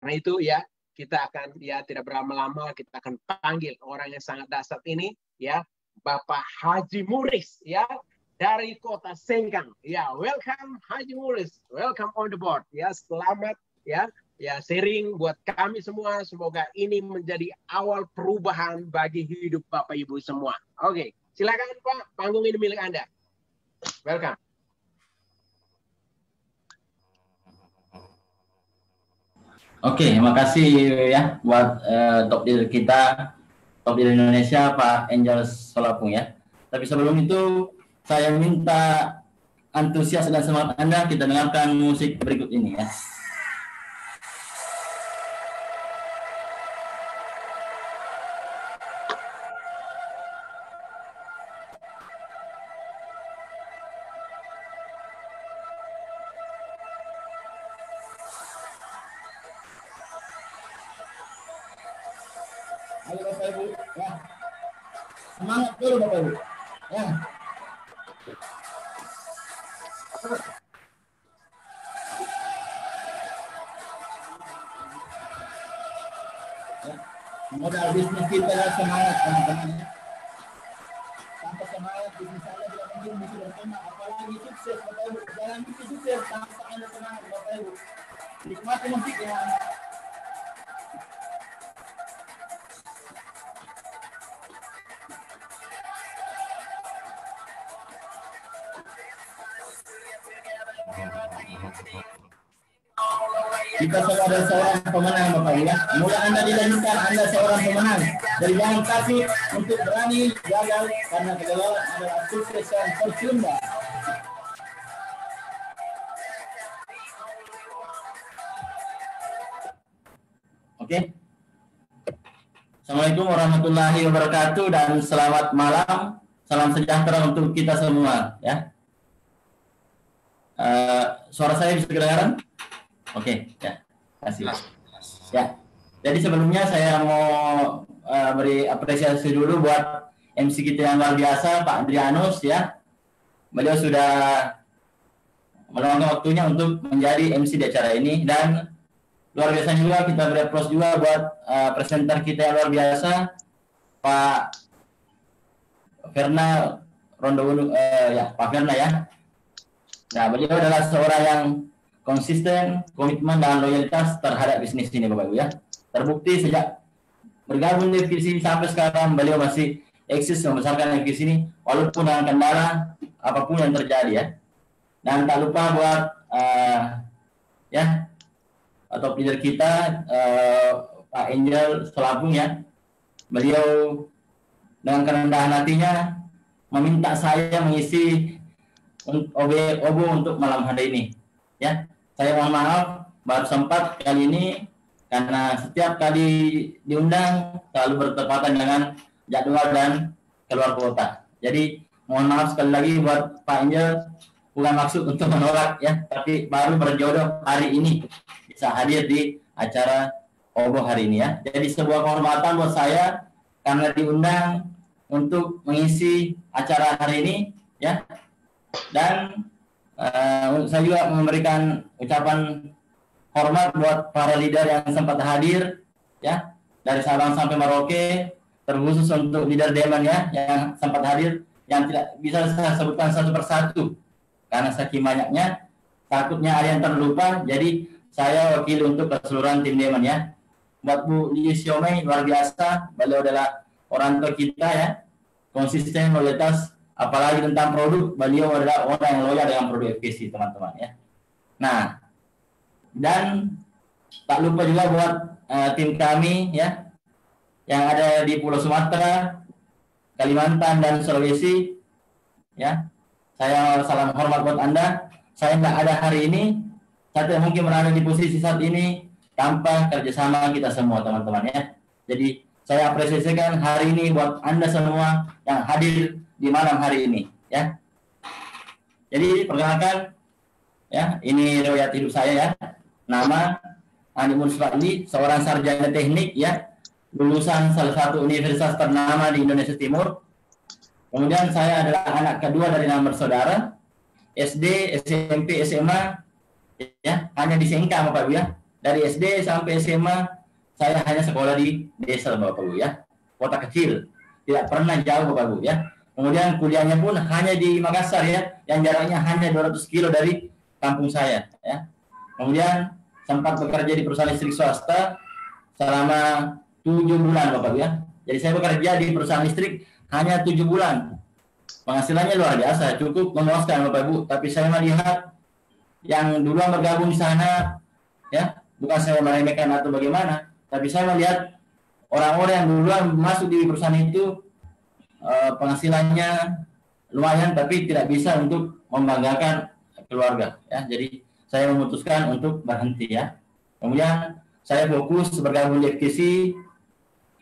Karena itu ya, kita akan ya tidak berlama-lama, kita akan panggil orang yang sangat dahsyat ini ya, Bapak Haji Muris ya, dari Kota Sengkang. Ya, welcome Haji Muris, welcome on the board. Ya, selamat ya, sharing buat kami semua. Semoga ini menjadi awal perubahan bagi hidup Bapak Ibu semua. Oke, silakan Pak, panggung ini milik Anda. Welcome. Oke, terima kasih ya buat top leader kita, top leader Indonesia, Pak Angel Solapung ya. Tapi sebelum itu, saya minta antusias dan semangat Anda, kita dengarkan musik berikut ini ya. Ayo Bapak Ibu, ya. Semangat dulu Bapak Ibu. Ya. Modal bisnis kita adalah semangat teman-teman. Tanpa semangat bisnis Anda tidak mungkin bisa berkembang, apalagi sukses Bapak Ibu. Jangan bisa sukses tanpa Anda semangat Bapak Ibu. Nikmati musiknya. Kita semua adalah seorang pemenang Bapak Ibu ya. Mulai Anda dilahirkan Anda seorang pemenang. Jadi jangan takut untuk berani gagal, karena kegagalan adalah sukses yang tertunda. Oke. Assalamualaikum warahmatullahi wabarakatuh dan selamat malam. Salam sejahtera untuk kita semua ya. Suara saya bisa kedengaran? Oke, ya, kasih. Ya, jadi sebelumnya saya mau beri apresiasi dulu buat MC kita yang luar biasa, Pak Adrianus ya. Beliau sudah meluangkan waktunya untuk menjadi MC di acara ini, dan luar biasa juga kita beri aplaus juga buat presenter kita yang luar biasa, Pak Ferna Rondo ya, Pak Ferna ya. Nah, beliau adalah seorang yang konsisten, komitmen, dan loyalitas terhadap bisnis ini Bapak Ibu ya. Terbukti sejak bergabung di divisi sampai sekarang beliau masih eksis membesarkan divisi ini walaupun dengan kendala apapun yang terjadi ya. Dan tak lupa buat ya atau leader kita Pak Angel Solapung ya. Beliau dengan kerendahan hatinya meminta saya mengisi OBO untuk malam hari ini ya. Saya mohon maaf baru sempat kali ini karena setiap kali diundang selalu bertepatan dengan jadwal dan keluar kota. Jadi mohon maaf sekali lagi buat Pak Angel, bukan maksud untuk menolak ya, tapi baru berjodoh hari ini bisa hadir di acara OBO hari ini ya. Jadi sebuah kehormatan buat saya karena diundang untuk mengisi acara hari ini ya. Dan saya juga memberikan ucapan hormat buat para leader yang sempat hadir ya, dari Sabang sampai Merauke, terkhusus untuk leader Deman ya yang sempat hadir, yang tidak bisa saya sebutkan satu persatu karena saking banyaknya, takutnya ada yang terlupa. Jadi saya wakili untuk keseluruhan tim Deman ya. Buat Bu Li Xiaomei luar biasa, beliau adalah orang tua kita ya, konsisten, loyalitas. Apalagi tentang produk, beliau adalah orang yang loyal dengan produk FKC teman-teman ya. Nah, dan tak lupa juga buat tim kami ya yang ada di Pulau Sumatera, Kalimantan dan Sulawesi ya. Saya salam hormat buat Anda. Saya tidak ada hari ini, saya tidak mungkin berada di posisi saat ini tanpa kerjasama kita semua teman-teman ya. Jadi saya apresiasikan hari ini buat Anda semua yang hadir di malam hari ini ya. Jadi perkenalkan ya, ini riwayat hidup saya ya. Nama Andi Munsfadli, seorang sarjana teknik ya, lulusan salah satu universitas ternama di Indonesia Timur. Kemudian saya adalah anak kedua dari 6 bersaudara. SD, SMP, SMA ya hanya di Sengkang Bapak Ibu ya. Dari SD sampai SMA saya hanya sekolah di desa Bapak Ibu ya, kota kecil, tidak pernah jauh Bapak Ibu ya. Kemudian kuliahnya pun hanya di Makassar ya, yang jaraknya hanya 200 kilo dari kampung saya ya. Kemudian sempat bekerja di perusahaan listrik swasta selama 7 bulan Bapak Ibu ya. Jadi saya bekerja di perusahaan listrik hanya 7 bulan. Penghasilannya luar biasa, cukup memuaskan Bapak Ibu. Tapi saya melihat yang duluan bergabung di sana ya, bukan saya meremehkan atau bagaimana, tapi saya melihat orang-orang yang duluan masuk di perusahaan itu penghasilannya lumayan tapi tidak bisa untuk membanggakan keluarga ya. Jadi saya memutuskan untuk berhenti ya. Kemudian saya fokus bergabung di FKC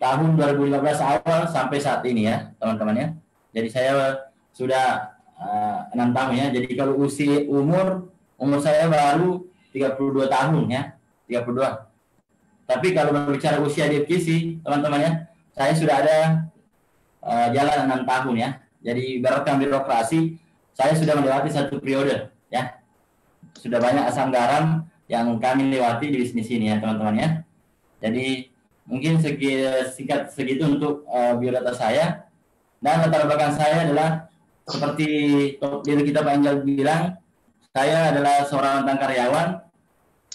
tahun 2015 awal sampai saat ini ya teman-teman ya. Jadi saya sudah 6 tahun ya. Jadi kalau umur saya baru 32 tahun ya, 32. Tapi kalau berbicara usia di FKC teman-teman ya, saya sudah ada jalan 6 tahun ya. Jadi ibaratkan birokrasi, saya sudah melewati satu periode ya. Sudah banyak asam garam yang kami lewati di bisnis ini ya teman-teman ya. Jadi mungkin singkat segitu untuk biodata saya. Dan latar belakang saya adalah seperti diri kita Pak Angel bilang, saya adalah seorang mantan karyawan,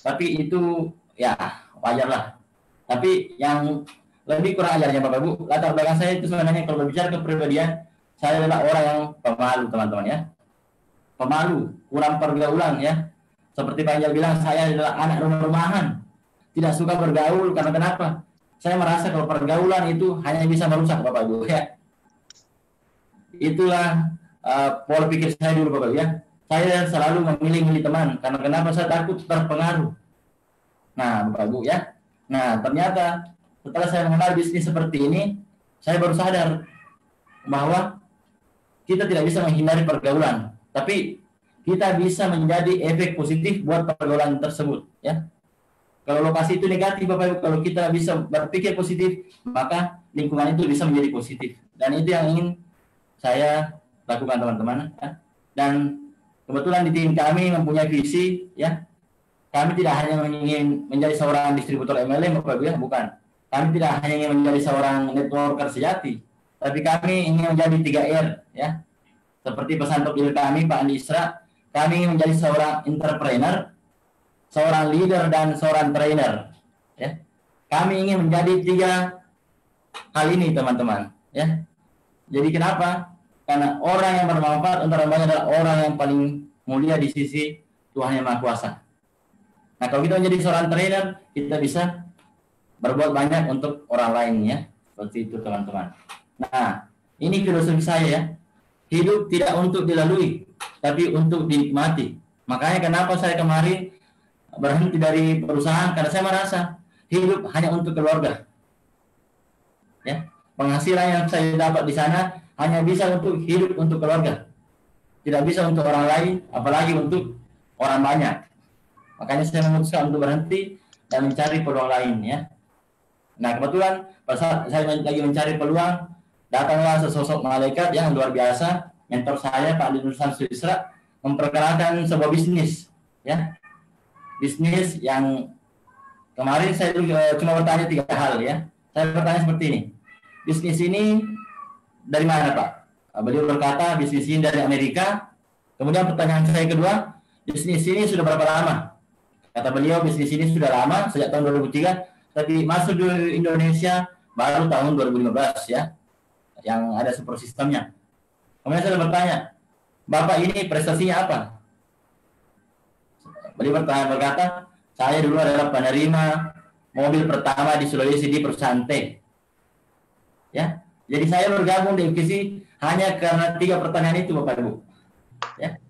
tapi itu ya wajarlah. Tapi yang lebih kurang ajarnya Bapak Ibu, latar belakang saya itu sebenarnya kalau berbicara kepribadian, saya adalah orang yang pemalu teman-teman ya. Pemalu, kurang pergaulan ya. Seperti Pak Angel bilang, saya adalah anak rumah-rumahan, tidak suka bergaul karena kenapa? Saya merasa kalau pergaulan itu hanya bisa merusak Bapak Ibu ya. Itulah pola pikir saya dulu Bapak Ibu ya. Saya selalu memilih teman karena kenapa? Saya takut terpengaruh. Nah Bapak Ibu ya. Nah ternyata setelah saya mengenal bisnis seperti ini, saya baru sadar bahwa kita tidak bisa menghindari pergaulan, tapi kita bisa menjadi efek positif buat pergaulan tersebut ya. Kalau lokasi itu negatif Bapak Ibu, kalau kita bisa berpikir positif, maka lingkungan itu bisa menjadi positif. Dan itu yang ingin saya lakukan teman-teman ya. Dan kebetulan di tim kami mempunyai visi ya. Kami tidak hanya ingin menjadi seorang distributor MLM Bapak Ibu ya, bukan. Kami tidak hanya ingin menjadi seorang networker sejati, tapi kami ingin menjadi 3R ya. Seperti pesan top leader kami Pak Andi Isra, kami ingin menjadi seorang entrepreneur, seorang leader dan seorang trainer ya. Kami ingin menjadi 3 hal ini teman-teman ya. Jadi kenapa? Karena orang yang bermanfaat untuk orang banyak adalah orang yang paling mulia di sisi Tuhan Yang Maha Kuasa. Nah, kalau kita menjadi seorang trainer, kita bisa berbuat banyak untuk orang lain ya. Seperti itu teman-teman. Nah, ini filosofi saya ya. Hidup tidak untuk dilalui, tapi untuk dinikmati. Makanya kenapa saya kemarin berhenti dari perusahaan, karena saya merasa hidup hanya untuk keluarga. Ya, penghasilan yang saya dapat di sana hanya bisa untuk hidup untuk keluarga. Tidak bisa untuk orang lain, apalagi untuk orang banyak. Makanya saya memutuskan untuk berhenti dan mencari peluang lain ya. Nah, kebetulan pada saat saya lagi mencari peluang, datanglah sesosok malaikat yang luar biasa, mentor saya Pak Andi Nursan Suisra, memperkenalkan sebuah bisnis ya. Bisnis yang kemarin saya cuma bertanya 3 hal ya. Saya bertanya seperti ini. Bisnis ini dari mana Pak? Beliau berkata bisnis ini dari Amerika. Kemudian pertanyaan saya kedua, bisnis ini sudah berapa lama? Kata beliau bisnis ini sudah lama, sejak tahun 2003, tapi masuk di Indonesia baru tahun 2015 ya, yang ada super sistemnya. Kemudian saya bertanya, Bapak ini prestasinya apa? Beliau berkata, saya dulu adalah penerima mobil pertama di Sulawesi di perusahaan T. Ya, jadi saya bergabung di FKC hanya karena 3 pertanyaan itu Bapak Ibu. Ya,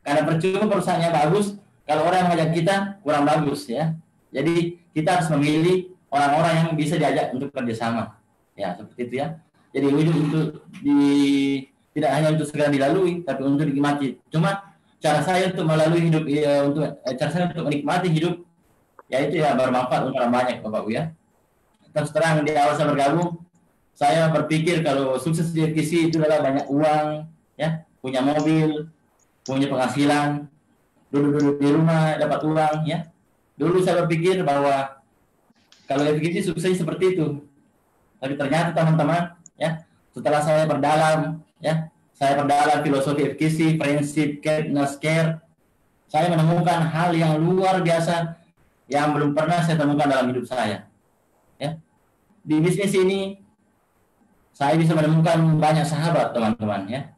karena percuma perusahaannya bagus, kalau orang yang mengajak kita kurang bagus ya. Jadi kita harus memilih orang-orang yang bisa diajak untuk kerjasama. Ya seperti itu ya. Jadi hidup itu tidak hanya untuk segera dilalui, tapi untuk dinikmati. Cuma cara saya untuk melalui hidup, cara saya untuk menikmati hidup, yaitu ya bermanfaat untuk orang banyak Bapak Ibu ya. Terus terang di awal saya bergabung, saya berpikir kalau sukses di FKC itu adalah banyak uang, ya, punya mobil, punya penghasilan, duduk-duduk di rumah dapat uang, ya. Dulu saya berpikir bahwa kalau FGC sukses seperti itu. Tapi ternyata teman-teman, ya, setelah saya perdalam filosofi FGC, prinsip care, saya menemukan hal yang luar biasa yang belum pernah saya temukan dalam hidup saya. Ya. Di bisnis ini saya bisa menemukan banyak sahabat, teman-teman, ya.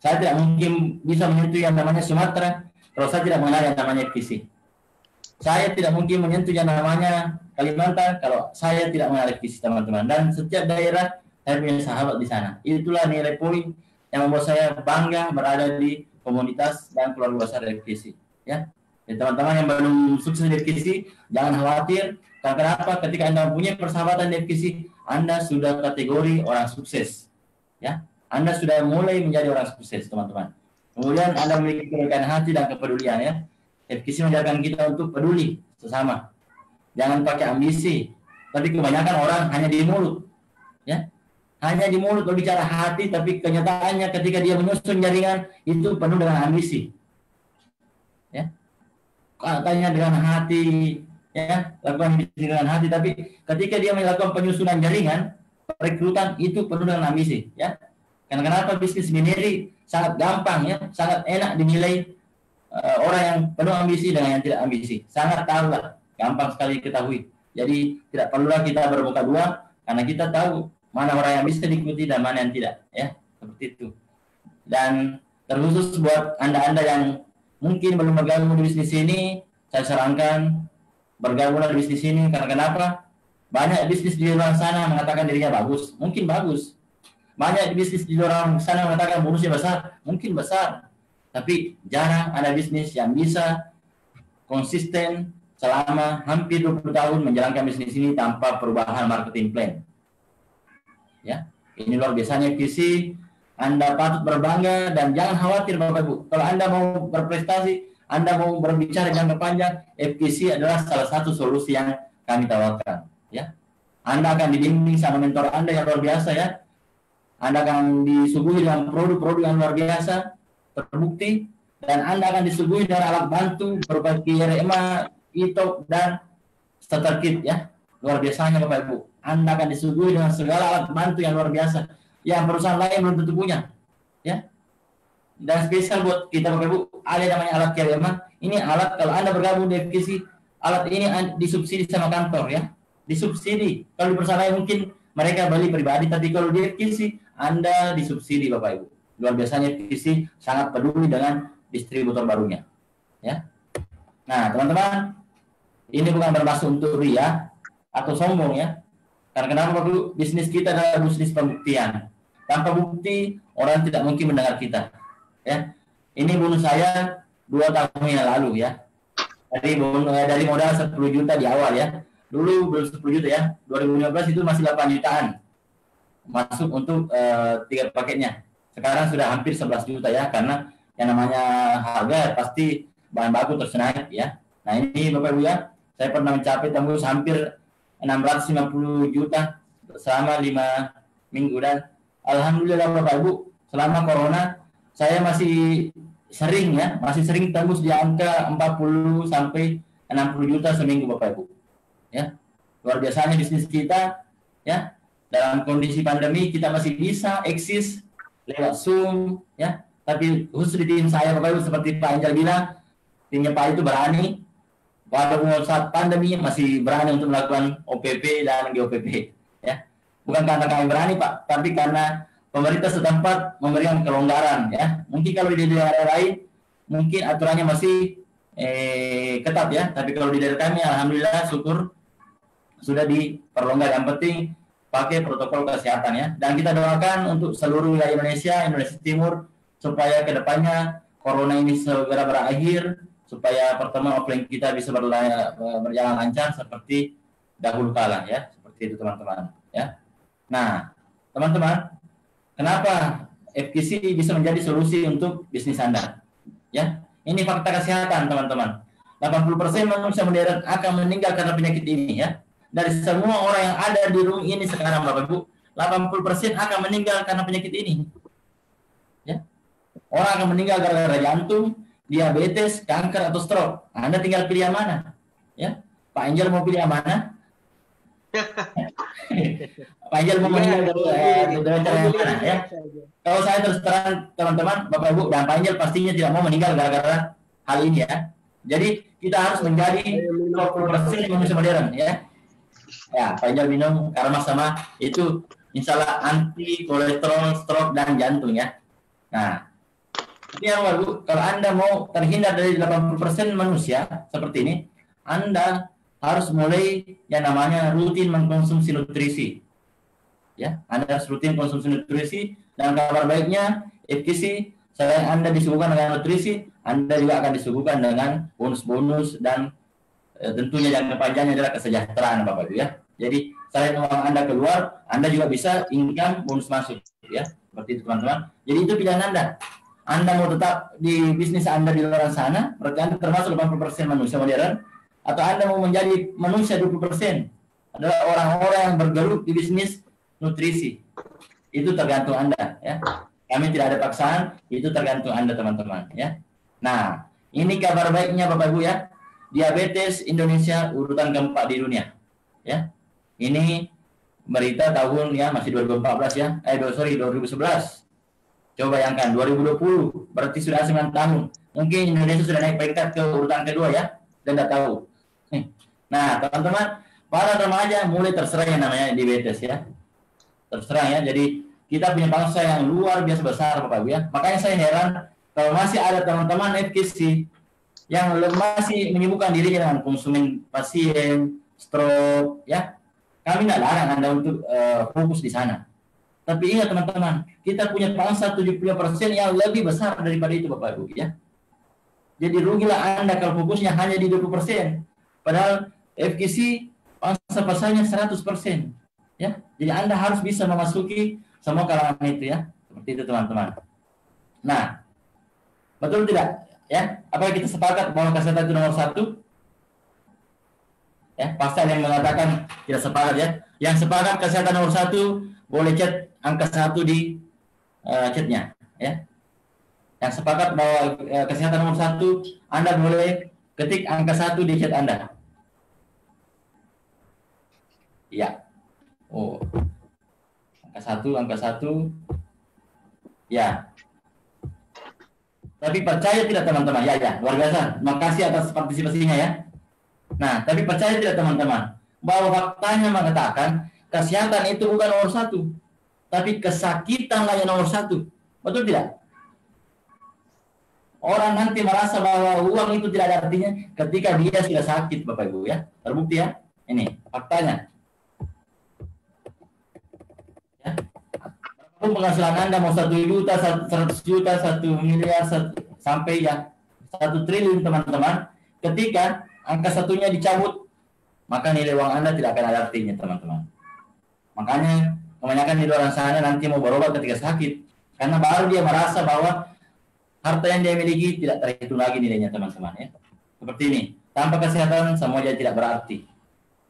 Saya tidak mungkin bisa menyentuh yang namanya Sumatera kalau saya tidak mengenal yang namanya FGC. Saya tidak mungkin menyentuh yang namanya Kalimantan kalau saya tidak mengenal FGC, teman-teman. Dan setiap daerah saya punya sahabat di sana. Itulah nilai poin yang membuat saya bangga berada di komunitas dan keluarga besar FGC. Ya, teman-teman yang belum sukses di FGC, jangan khawatir. Karena kenapa? Ketika Anda mempunyai persahabatan di FGC, Anda sudah kategori orang sukses. Ya, Anda sudah mulai menjadi orang sukses, teman-teman. Kemudian Anda memiliki kerekaan hati dan kepedulian, ya. FGC mengajarkan kita untuk peduli sesama. Jangan pakai ambisi. Tapi kebanyakan orang hanya di mulut, ya. Hanya di mulut berbicara hati, tapi kenyataannya ketika dia menyusun jaringan itu penuh dengan ambisi. Ya. Katanya dengan hati, ya, lakukan dengan hati, tapi ketika dia melakukan penyusunan jaringan, perekrutan itu penuh dengan ambisi, ya. Karena kenapa? Bisnis binary sangat gampang, ya, sangat enak dinilai orang yang penuh ambisi dengan yang tidak ambisi. Sangat tahulah, gampang sekali ketahui. Jadi tidak perlulah kita bermuka dua, karena kita tahu mana orang yang bisa diikuti dan mana yang tidak, ya, seperti itu. Dan terkhusus buat anda-anda yang mungkin belum bergabung di bisnis ini, saya sarankan bergabunglah di bisnis ini. Karena kenapa? Banyak bisnis di luar sana mengatakan dirinya bagus, mungkin bagus. Banyak bisnis di luar sana mengatakan bonusnya besar, mungkin besar. Tapi jarang ada bisnis yang bisa konsisten selama hampir 20 tahun menjalankan bisnis ini tanpa perubahan marketing plan. Ya, ini luar biasanya FGC. Anda patut berbangga dan jangan khawatir Bapak Ibu. Kalau Anda mau berprestasi, Anda mau berbicara jangka panjang, FGC adalah salah satu solusi yang kami tawarkan. Ya, Anda akan dibimbing sama mentor Anda yang luar biasa, ya. Anda akan disuguhi dengan produk-produk yang luar biasa, terbukti, dan Anda akan disuguhi dengan alat bantu berupa KRMA, ITOP, dan starter kit, ya. Luar biasanya Bapak Ibu. Anda akan disuguhi dengan segala alat bantu yang luar biasa yang perusahaan lain belum tentu punya, ya. Dan spesial buat kita Bapak Ibu, ada namanya alat KRMA. Ini alat kalau Anda bergabung di FGC, alat ini disubsidi sama kantor, ya. Disubsidi. Kalau di perusahaan lain mungkin mereka beli pribadi, tapi kalau di FGC Anda disubsidi Bapak Ibu. Luar biasanya FGC sangat peduli dengan distributor barunya, ya. Nah, teman-teman, ini bukan bermaksud untuk ria atau sombong, ya. Karena kenapa Bapak Ibu? Bisnis kita adalah bisnis pembuktian. Tanpa bukti, orang tidak mungkin mendengar kita, ya. Ini bonus saya 2 tahun yang lalu, ya. Dari modal 10 juta di awal, ya. Dulu belum 10 juta, ya. 2015 itu masih 8 jutaan. Masuk untuk 3 paketnya. Sekarang sudah hampir 11 juta, ya. Karena yang namanya harga pasti bahan baku terus naik, ya. Nah, ini Bapak Ibu, ya. Saya pernah mencapai tembus hampir 650 juta selama 5 minggu. Dan alhamdulillah Bapak Ibu, selama corona saya masih sering tembus di angka 40 sampai 60 juta seminggu Bapak Ibu, ya. Luar biasanya bisnis kita, ya. Dalam kondisi pandemi kita masih bisa eksis lewat Zoom, ya. Tapi khusus di tim saya Bapak Ibu, seperti Pak Angel bilang, timnya Pak itu berani. Walaupun saat pandemi masih berani untuk melakukan OPP dan GOPP, ya. Bukan karena kami berani Pak, tapi karena pemerintah setempat memberikan kelonggaran, ya. Mungkin kalau di daerah lain mungkin aturannya masih ketat, ya. Tapi kalau di daerah kami alhamdulillah syukur sudah diperlonggar. Yang penting pakai protokol kesehatan, ya. Dan kita doakan untuk seluruh wilayah Indonesia Timur supaya kedepannya corona ini segera berakhir, supaya pertemuan offline kita bisa berjalan lancar seperti dahulu kala, ya. Seperti itu teman-teman, ya. Nah, teman-teman, kenapa FGC bisa menjadi solusi untuk bisnis Anda? Ya, ini fakta kesehatan, teman-teman. 80% manusia modern akan meninggal karena penyakit ini, ya. Dari semua orang yang ada di room ini sekarang, Bapak Ibu, 80% akan meninggal karena penyakit ini. Ya. Orang akan meninggal gara-gara jantung, diabetes, kanker, atau stroke. Anda tinggal pilih yang mana. Ya, Pak Angel mau pilih yang mana? Pak Angel mau meninggal dengan cara yang mana? Ya, kalau saya terus terang teman-teman, Bapak Ibu dan Pak Angel pastinya tidak mau meninggal gara-gara hal ini ya. Jadi kita harus menjadi 20% manusia modern ya. Ya, Pak Angel minum karena sama itu insya Allah anti kolesterol, stroke dan jantung ya. Nah, ini yang baru, kalau Anda mau terhindar dari 80% manusia seperti ini, Anda harus mulai yang namanya rutin mengkonsumsi nutrisi. Ya, Anda harus rutin konsumsi nutrisi, dan kabar baiknya FKC selain Anda disuguhkan dengan nutrisi, Anda juga akan disuguhkan dengan bonus-bonus dan tentunya jangka panjangnya adalah kesejahteraan Bapak Ibu ya. Jadi selain uang Anda keluar, Anda juga bisa income bonus masuk ya. Seperti itu teman-teman. Jadi itu pilihan Anda. Anda mau tetap di bisnis Anda di luar sana, berarti Anda termasuk 80% manusia modern, atau Anda mau menjadi manusia 20%, adalah orang-orang yang bergelut di bisnis nutrisi. Itu tergantung Anda ya. Kami tidak ada paksaan, itu tergantung Anda teman-teman ya. Nah, ini kabar baiknya Bapak Ibu ya. Diabetes Indonesia urutan keempat di dunia. Ya. Ini berita tahun ya masih 2014 ya. 2011. Coba bayangkan 2020 berarti sudah 9 tahun. Mungkin Indonesia sudah naik peringkat ke urutan kedua ya. Dan tidak tahu. Nah, teman-teman, para remaja mulai terserang yang namanya diabetes ya. Terserang ya. Jadi kita punya bangsa yang luar biasa besar Bapak Ibu ya. Makanya saya heran kalau masih ada teman-teman FKC yang masih menyibukkan dirinya dengan konsumen pasien, stroke ya. Kami tidak larang Anda untuk fokus di sana. Tapi ingat teman-teman, kita punya bangsa 70% yang lebih besar daripada itu Bapak Ibu ya. Jadi rugilah Anda kalau fokusnya hanya di 20%. Padahal FKC bangsa pasarnya 100%. Ya. Jadi Anda harus bisa memasuki semua kalangan itu ya. Seperti itu teman-teman. Nah, betul tidak? Ya, apakah kita sepakat bahwa kesehatan itu nomor 1? Ya, pasti ada yang mengatakan tidak sepakat ya. Yang sepakat kesehatan nomor 1 boleh chat angka 1 di chatnya ya. Yang sepakat bahwa kesehatan nomor 1, Anda boleh ketik angka 1 di chat Anda. Ya. Oh. Angka 1. Ya. Tapi percaya tidak teman-teman? Ya, luar biasa. Terima kasih atas partisipasinya ya. Nah, tapi percaya tidak teman-teman? Bahwa faktanya mengatakan kesehatan itu bukan nomor 1, tapi kesakitanlah yang nomor 1. Betul tidak? Orang nanti merasa bahwa uang itu tidak ada artinya ketika dia sudah sakit, Bapak Ibu ya. Terbukti ya. Ini faktanya. Ya. Apapun penghasilan Anda mau 1 juta, 100 juta, 1 miliar, sampai ya 1 triliun teman-teman. Ketika angka 1-nya dicabut, maka nilai uang Anda tidak akan ada artinya teman-teman. Makanya kebanyakan di luar sana nanti mau berobat ketika sakit, karena baru dia merasa bahwa harta yang dia miliki tidak terhitung lagi nilainya teman-teman ya. Seperti ini, tanpa kesehatan semua jadi tidak berarti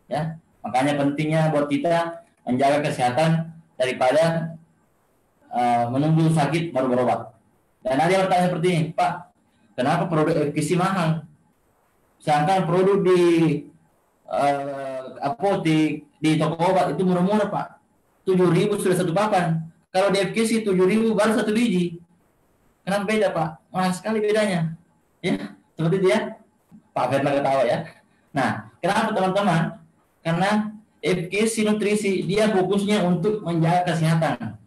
ya. Makanya pentingnya buat kita menjaga kesehatan daripada menunggu sakit baru berobat. Dan ada yang bertanya seperti ini, Pak, kenapa produk FKC mahal? Sedangkan produk di apotek, di toko obat itu murah-murah Pak. 7.000 sudah 1 papan. Kalau di FKC 7.000 baru 1 biji. Kenapa beda Pak? Mahal sekali bedanya. Ya, seperti itu ya. Pak Firman ketawa ya. Nah, kenapa teman-teman? Karena FKC nutrisi dia fokusnya untuk menjaga kesehatan.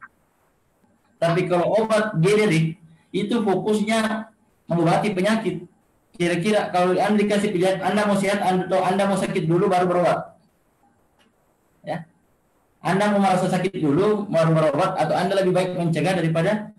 Tapi kalau obat generik itu fokusnya mengobati penyakit. Kira-kira kalau Anda dikasih pilihan, Anda mau sehat atau Anda mau sakit dulu baru berobat? Ya. Anda mau merasa sakit dulu baru berobat, atau Anda lebih baik mencegah daripada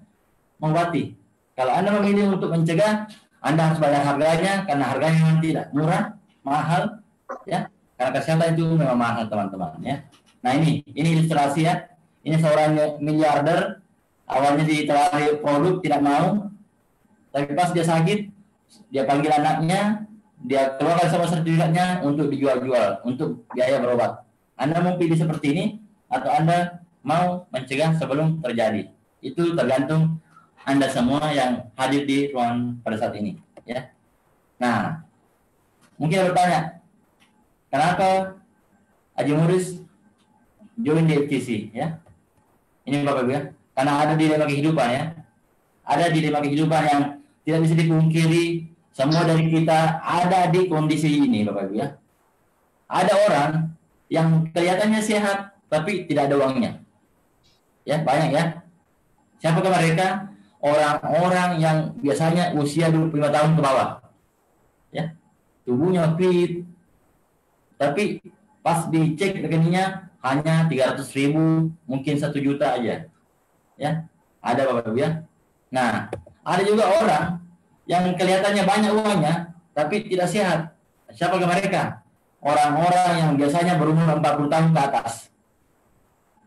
mengobati? Kalau Anda memilih untuk mencegah, Anda harus bayar harganya, karena harganya memang tidak murah, mahal, ya. Karena kesehatan itu memang mahal teman-teman, ya. Nah ini ilustrasi ya. Ini seorang miliarder, awalnya ditawari produk tidak mau, tapi pas dia sakit, dia panggil anaknya, dia keluarkan sama sertifikatnya untuk dijual-jual, untuk biaya berobat. Anda mau pilih seperti ini, atau Anda mau mencegah sebelum terjadi? Itu tergantung Anda semua yang hadir di ruangan pada saat ini. Ya. Nah, mungkin bertanya, Kenapa Haji Muris join di FKC ya? Ini Bapak Ibu ya. Karena ada dilema kehidupan ya. Ada dilema kehidupan yang tidak bisa dipungkiri. Semua dari kita ada di kondisi ini Bapak Ibu ya. Ada orang yang kelihatannya sehat tapi tidak ada uangnya. Ya, banyak ya. Siapakah mereka? Orang-orang yang biasanya usia 25 tahun ke bawah. Ya. Tubuhnya fit. Tapi pas dicek rekeningnya hanya 300.000, mungkin 1 juta aja. Ya. Ada Bapak Ibu ya. Nah, ada juga orang yang kelihatannya banyak uangnya tapi tidak sehat. Siapakah mereka? Orang-orang yang biasanya berumur 40 tahun ke atas.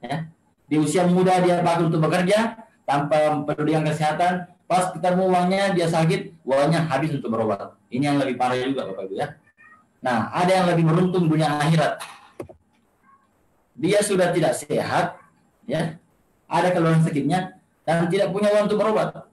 Ya. Di usia muda dia pakai untuk bekerja tanpa pedulian kesehatan, pas ketemu uangnya dia sakit, uangnya habis untuk berobat. Ini yang lebih parah juga Bapak Ibu ya. Nah, ada yang lebih beruntung dunia akhirat. Dia sudah tidak sehat, ya, ada keluhan sakitnya dan tidak punya uang untuk berobat.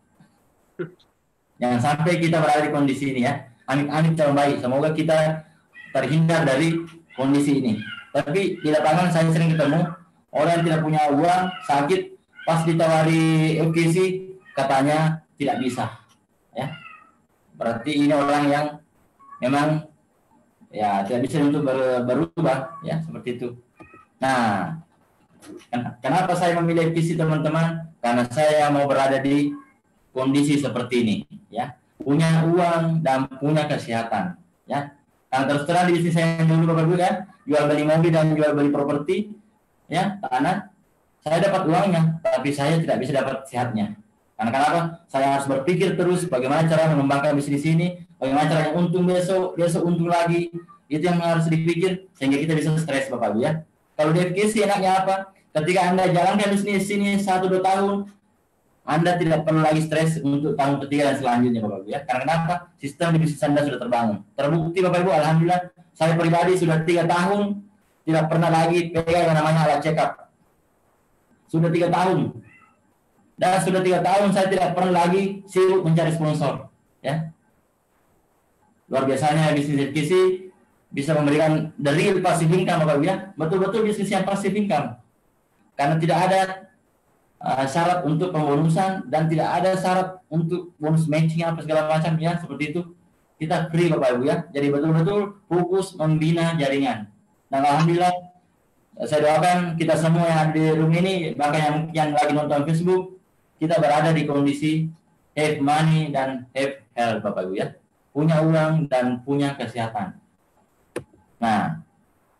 Jangan sampai kita berada di kondisi ini ya. Amit-amit calon baik. Semoga kita terhindar dari kondisi ini. Tapi di lapangan saya sering ketemu orang yang tidak punya uang, sakit, pas ditawari FKC katanya tidak bisa. Ya. Berarti ini orang yang memang ya tidak bisa untuk berubah ya, seperti itu. Nah, kenapa saya memilih FKC teman-teman? Karena saya mau berada di kondisi seperti ini ya. Punya uang dan punya kesehatan ya. Karena terus terang di bisnis saya dulu Bapak Ibu ya, jual beli mobil dan jual beli properti ya, tanah. Saya dapat uangnya, tapi saya tidak bisa dapat sehatnya. Karena kenapa? Saya harus berpikir terus bagaimana cara mengembangkan bisnis ini, bagaimana caranya untung besok untung lagi. Itu yang harus dipikir sehingga kita bisa stres Bapak Ibu ya. Kalau di FKC enaknya apa? Ketika Anda jalankan bisnis ini 1-2 tahun, Anda tidak perlu lagi stres untuk tahun ketiga dan selanjutnya Bapak Ibu ya. Karena kenapa? Sistem di bisnis Anda sudah terbangun. Terbukti Bapak Ibu, alhamdulillah saya pribadi sudah 3 tahun tidak pernah lagi pegang yang namanya alat check up. Sudah 3 tahun. Dan sudah 3 tahun saya tidak pernah lagi sibuk mencari sponsor. Ya. Luar biasanya bisnis FKC bisa memberikan the real passive income Bapak Ibu ya. Betul-betul bisnis yang passive income. Karena tidak ada syarat untuk pembonusan dan tidak ada syarat untuk bonus matching apa segala macam ya, seperti itu. Kita free Bapak Ibu ya. Jadi betul-betul fokus membina jaringan. Dan alhamdulillah saya doakan kita semua yang ada di room ini, bahkan yang lagi nonton Facebook, kita berada di kondisi have money dan have health Bapak Ibu ya. Punya uang dan punya kesehatan. Nah,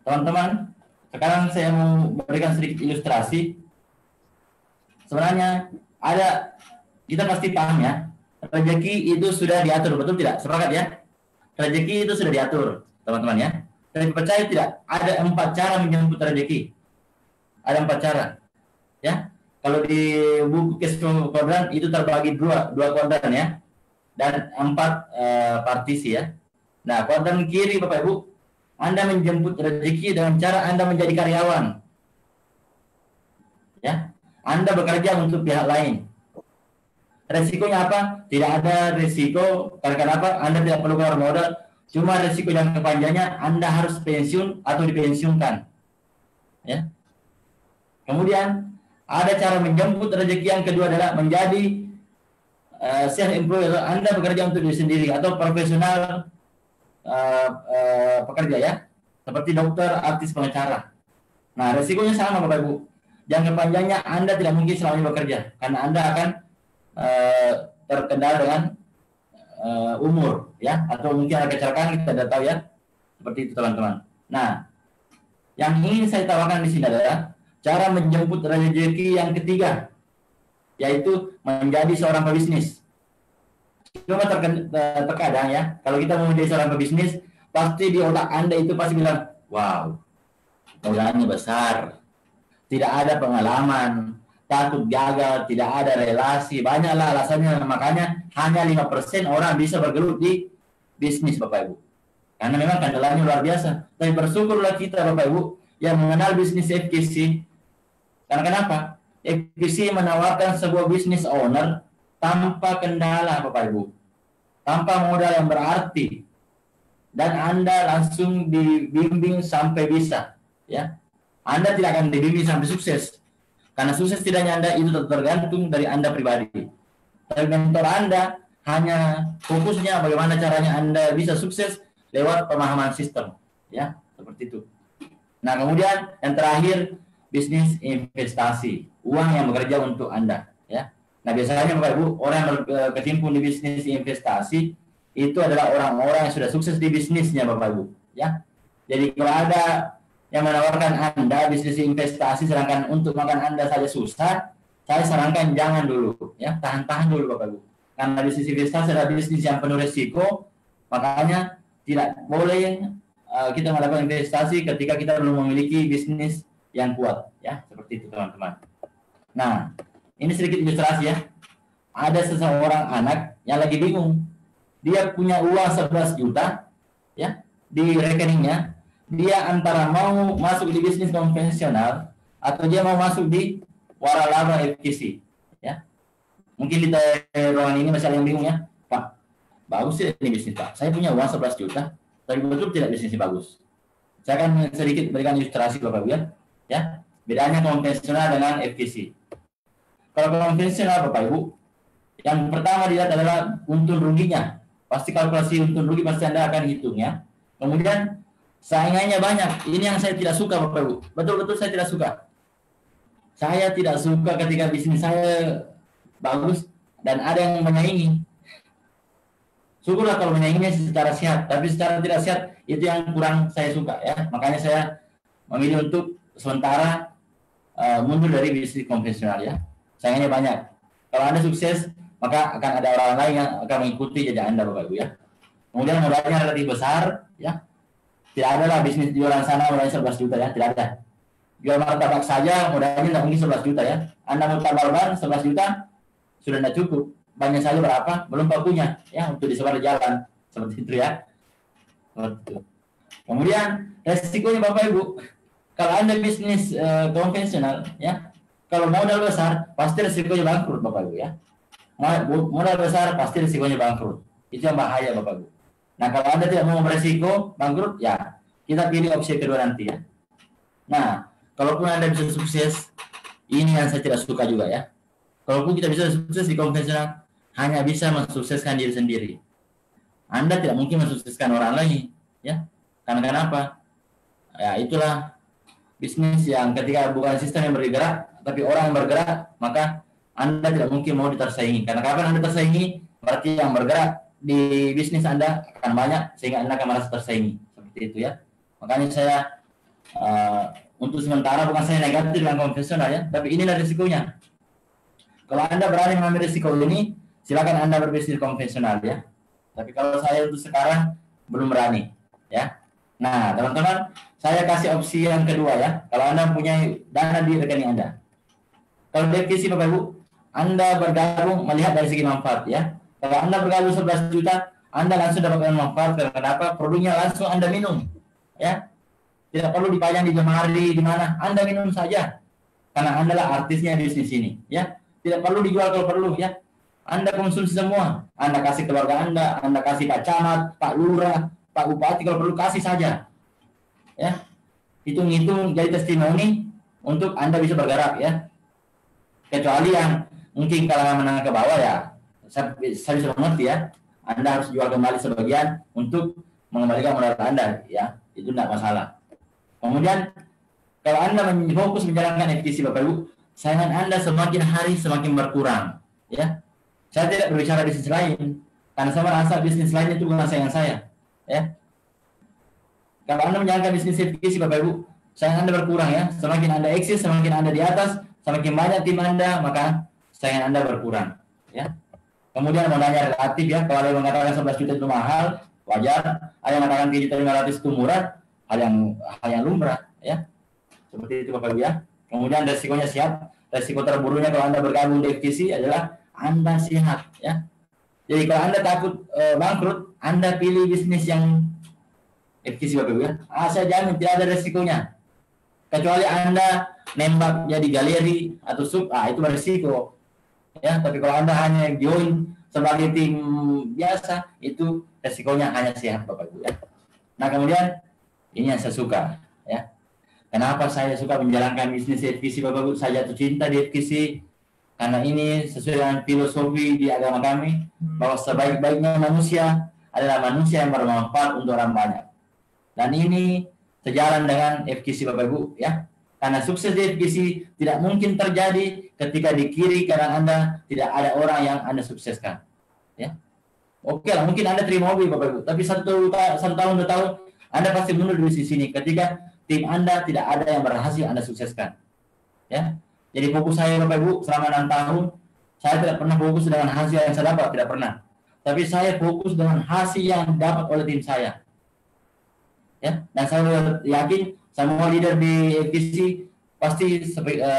teman-teman, sekarang saya mau memberikan sedikit ilustrasi. Sebenarnya ada, kita pasti paham ya, rezeki itu sudah diatur, betul tidak? Sepakat ya? Rezeki itu sudah diatur, teman-teman ya. Dan percaya tidak? Ada 4 cara menjemput rezeki. Ada 4 cara. Ya. Kalau di buku cash flow quadrant itu terbagi dua kuadran ya. Dan 4 partisi ya. Nah, kuadran kiri Bapak Ibu, Anda menjemput rezeki dengan cara Anda menjadi karyawan. Ya. Anda bekerja untuk pihak lain. Resikonya apa? Tidak ada risiko. Karena kenapa? Anda tidak perlu keluar modal. Cuma risiko jangka panjangnya Anda harus pensiun atau dipensiunkan. Ya. Kemudian ada cara menjemput rezeki yang kedua adalah menjadi self-employed. Anda bekerja untuk diri sendiri atau profesional pekerja ya. Seperti dokter, artis, pengacara. Nah, risikonya sama Bapak Ibu. Jangka panjangnya Anda tidak mungkin selamanya bekerja karena Anda akan terkendala dengan umur ya, atau mungkin ada kecelakaan, kita tidak tahu ya, seperti itu teman-teman. Nah, yang ingin saya tawarkan di sini adalah cara menjemput rezeki yang ketiga, yaitu menjadi seorang pebisnis. Cuma terkadang ya, kalau kita mau menjadi seorang pebisnis, pasti di otak Anda itu pasti bilang, wow, modalnya besar, tidak ada pengalaman, takut gagal, tidak ada relasi, banyaklah alasannya. Makanya hanya 5% orang bisa bergelut di bisnis Bapak Ibu. Karena memang kendalanya luar biasa. Tapi bersyukurlah kita Bapak Ibu yang mengenal bisnis FKC. Karena kenapa? FKC menawarkan sebuah bisnis owner tanpa kendala Bapak Ibu. Tanpa modal yang berarti. dan Anda langsung dibimbing sampai bisa, ya. Anda tidak akan dibimbing sampai sukses. Karena sukses tidaknya Anda itu tergantung dari Anda pribadi. Tapi mentor Anda hanya fokusnya bagaimana caranya Anda bisa sukses lewat pemahaman sistem, ya, seperti itu. Nah, kemudian yang terakhir, bisnis investasi, uang yang bekerja untuk Anda, ya. Nah, biasanya Bapak Ibu, orang yang berkecimpung di bisnis investasi itu adalah orang-orang yang sudah sukses di bisnisnya, Bapak Ibu, ya. Jadi kalau ada yang menawarkan Anda bisnis investasi sedangkan untuk makan Anda saja susah, saya sarankan jangan dulu, ya, tahan-tahan dulu Bapak Ibu. Karena bisnis investasi adalah bisnis yang penuh risiko, makanya tidak boleh kita melakukan investasi ketika kita belum memiliki bisnis yang kuat, ya, seperti itu teman-teman. Nah, ini sedikit ilustrasi ya. Ada seseorang anak yang lagi bingung. Dia punya uang 11 juta, ya, di rekeningnya. Dia antara mau masuk di bisnis konvensional atau dia mau masuk di waralaba FKC, ya. Mungkin di ruangan ini masih ada yang bingung ya, Pak. Bagus ya ini bisnis Pak. Saya punya uang 11 juta, tapi betul tidak bisnisnya bagus. Saya akan sedikit berikan ilustrasi Bapak Ibu, ya. Bedanya konvensional dengan FKC. Kalau konvensional Bapak Ibu, yang pertama dilihat adalah untung ruginya. Pasti kalkulasi untung rugi pasti Anda akan hitung, ya. Kemudian saingannya banyak. Ini yang saya tidak suka Bapak Ibu. Betul-betul saya tidak suka. Saya tidak suka ketika bisnis saya bagus dan ada yang menyaingi. Syukurlah kalau menyainginya secara sehat, tapi secara tidak sehat itu yang kurang saya suka, ya. Makanya saya memilih untuk sementara mundur dari bisnis konvensional, ya. Saingannya banyak. Kalau Anda sukses, maka akan ada orang lain yang akan mengikuti jejak Anda Bapak Ibu, ya. Kemudian modalnya relatif besar, ya. Tidak ada lah bisnis di luar sana modalnya 11 juta, ya. Tidak ada. Jual martabak saja modalnya tidak mungkin 11 juta, ya. Anda mau tambal ban 11 juta sudah tidak cukup. Banyak saja berapa? Belum pakunya, ya, untuk disebar di jalan. Seperti itu, ya. Kemudian resikonya Bapak Ibu, kalau Anda bisnis konvensional, ya, kalau modal besar pasti resikonya bangkrut Bapak Ibu, ya. Modal besar pasti risikonya bangkrut. Itu yang bahaya Bapak Ibu. Nah, kalau Anda tidak mau beresiko bangkrut, ya kita pilih opsi kedua nanti, ya. Nah, kalaupun Anda bisa sukses, ini yang saya tidak suka juga, ya. Kalaupun kita bisa sukses di konvensional, hanya bisa mensukseskan diri sendiri. Anda tidak mungkin mensukseskan orang lain, ya. Karena kenapa? Ya, itulah bisnis yang ketika bukan sistem yang bergerak, tapi orang yang bergerak, maka Anda tidak mungkin mau tersaingi. Karena kapan Anda tersaingi, berarti yang bergerak di bisnis Anda akan banyak, sehingga Anda akan merasa tersaingi. Seperti itu, ya. Makanya saya untuk sementara, bukan saya negatif dengan konvensional, ya, tapi inilah risikonya. Kalau Anda berani mengambil risiko ini, silakan Anda berbisnis konvensional, ya. Tapi kalau saya untuk sekarang belum berani, ya. Nah, teman-teman, saya kasih opsi yang kedua, ya. Kalau Anda punya dana di rekening Anda. Kalau definisi Bapak Ibu, Anda bergabung melihat dari segi manfaat, ya. Kalau Anda bergabung 11 juta, Anda langsung dapatkan manfaat. Kenapa? Produknya langsung Anda minum, ya. Tidak perlu dipajang di lemari di mana, Anda minum saja. Karena Anda lah artisnya bisnis ini, ya. Tidak perlu dijual kalau perlu, ya. Anda konsumsi semua. Anda kasih keluarga Anda kasih Pak Camat, Pak Lurah, Pak Bupati, kalau perlu kasih saja, ya. Hitung-hitung jadi testimoni untuk Anda bisa bergerak, ya. Kecuali yang mungkin kalangan menengah ke bawah, ya, saya bisa mengerti, ya. Anda harus jual kembali sebagian untuk mengembalikan modal Anda, ya. Itu tidak masalah. Kemudian kalau Anda fokus menjalankan FTC Bapak Ibu, saingan Anda semakin hari semakin berkurang, ya. Saya tidak berbicara bisnis lain, karena saya merasa bisnis lain itu bukan saingan saya, ya. Kalau Anda menjalankan bisnis FTC Bapak Ibu, saingan Anda berkurang, ya. Semakin Anda eksis, semakin Anda di atas, semakin banyak tim Anda, maka saingan Anda berkurang, ya. Kemudian modalnya relatif, ya. Kalau ada yang mengatakan 11 juta itu mahal, wajar. Ada yang mengatakan 3.500.000 itu murah, hal yang lumrah, ya. Seperti itu Bapak Ibu, ya. Kemudian resikonya siap. Resiko terburunya kalau Anda bergabung di FTC adalah Anda sehat, ya. Jadi kalau Anda takut bangkrut, Anda pilih bisnis yang FTC Bapak Ibu, ya. Saya jamin tidak ada resikonya. Kecuali Anda nembak jadi galeri atau sub, itu berisiko, ya. Tapi kalau Anda hanya join sebagai tim biasa, itu resikonya hanya sehat Bapak Ibu, ya. Nah kemudian ini yang saya suka, ya. Kenapa saya suka menjalankan bisnis FKC, Bapak Ibu? Saya jatuh cinta di FKC karena ini sesuai dengan filosofi di agama kami bahwa sebaik-baiknya manusia adalah manusia yang bermanfaat untuk orang banyak. Dan ini sejalan dengan FKC, Bapak Ibu, ya. Karena sukses di FKC tidak mungkin terjadi ketika di kiri kanan Anda tidak ada orang yang Anda sukseskan, ya. Oke lah, mungkin Anda terima mobil, Bapak Ibu, tapi satu tahun 2 tahun Anda pasti mundur di sini ketika tim Anda tidak ada yang berhasil Anda sukseskan, ya. Jadi fokus saya, Bapak Ibu, selama 6 tahun saya tidak pernah fokus dengan hasil yang saya dapat, tidak pernah. Tapi saya fokus dengan hasil yang dapat oleh tim saya, ya. Dan saya yakin semua leader di FKC pasti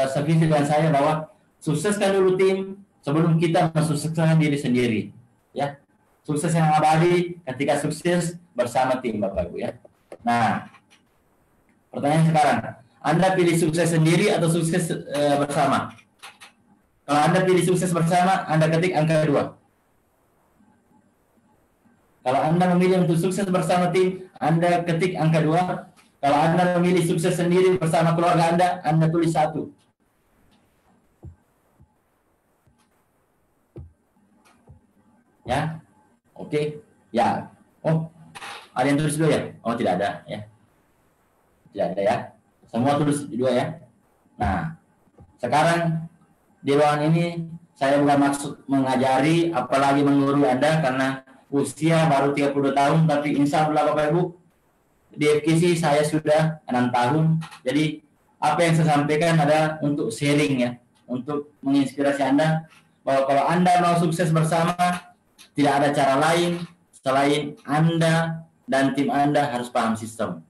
sevisi dengan saya bahwa sukseskan dulu tim sebelum kita mensukseskan diri sendiri, ya. Sukses yang abadi ketika sukses bersama tim, Bapak Ibu, ya. Nah, pertanyaan sekarang, Anda pilih sukses sendiri atau sukses bersama? Kalau Anda pilih sukses bersama, Anda ketik angka 2. Kalau Anda memilih untuk sukses bersama tim, Anda ketik angka 2. Kalau Anda memilih sukses sendiri bersama keluarga Anda tulis 1. Ya, oke, ya. Oh, ada yang tulis 2 ya? Oh, tidak ada, ya. Tidak ada, ya. Semua tulis 2, ya. Nah, sekarang di ruangan ini saya bukan maksud mengajari apalagi menggurui Anda karena usia baru 32 tahun, tapi insya Allah Bapak Ibu di FKC saya sudah 6 tahun. Jadi apa yang saya sampaikan adalah untuk sharing, ya, untuk menginspirasi Anda bahwa kalau Anda mau sukses bersama tidak ada cara lain selain Anda dan tim Anda harus paham sistem.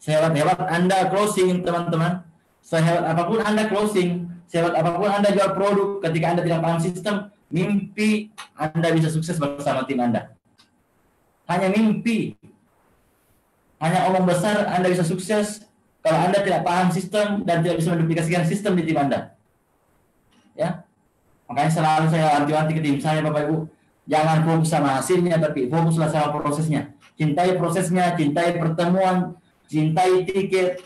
Sehebat-hebat Anda closing, teman-teman, sehebat apapun Anda closing, sehebat apapun Anda jual produk, ketika Anda tidak paham sistem, mimpi Anda bisa sukses bersama tim Anda. Hanya mimpi. Hanya omong besar Anda bisa sukses kalau Anda tidak paham sistem dan tidak bisa menduplikasikan sistem di tim Anda. Ya. Makanya selalu saya wanti-wanti ke tim saya, Bapak Ibu, jangan fokus sama hasilnya, tapi fokuslah sama prosesnya. Cintai prosesnya, cintai pertemuan, cintai tiket.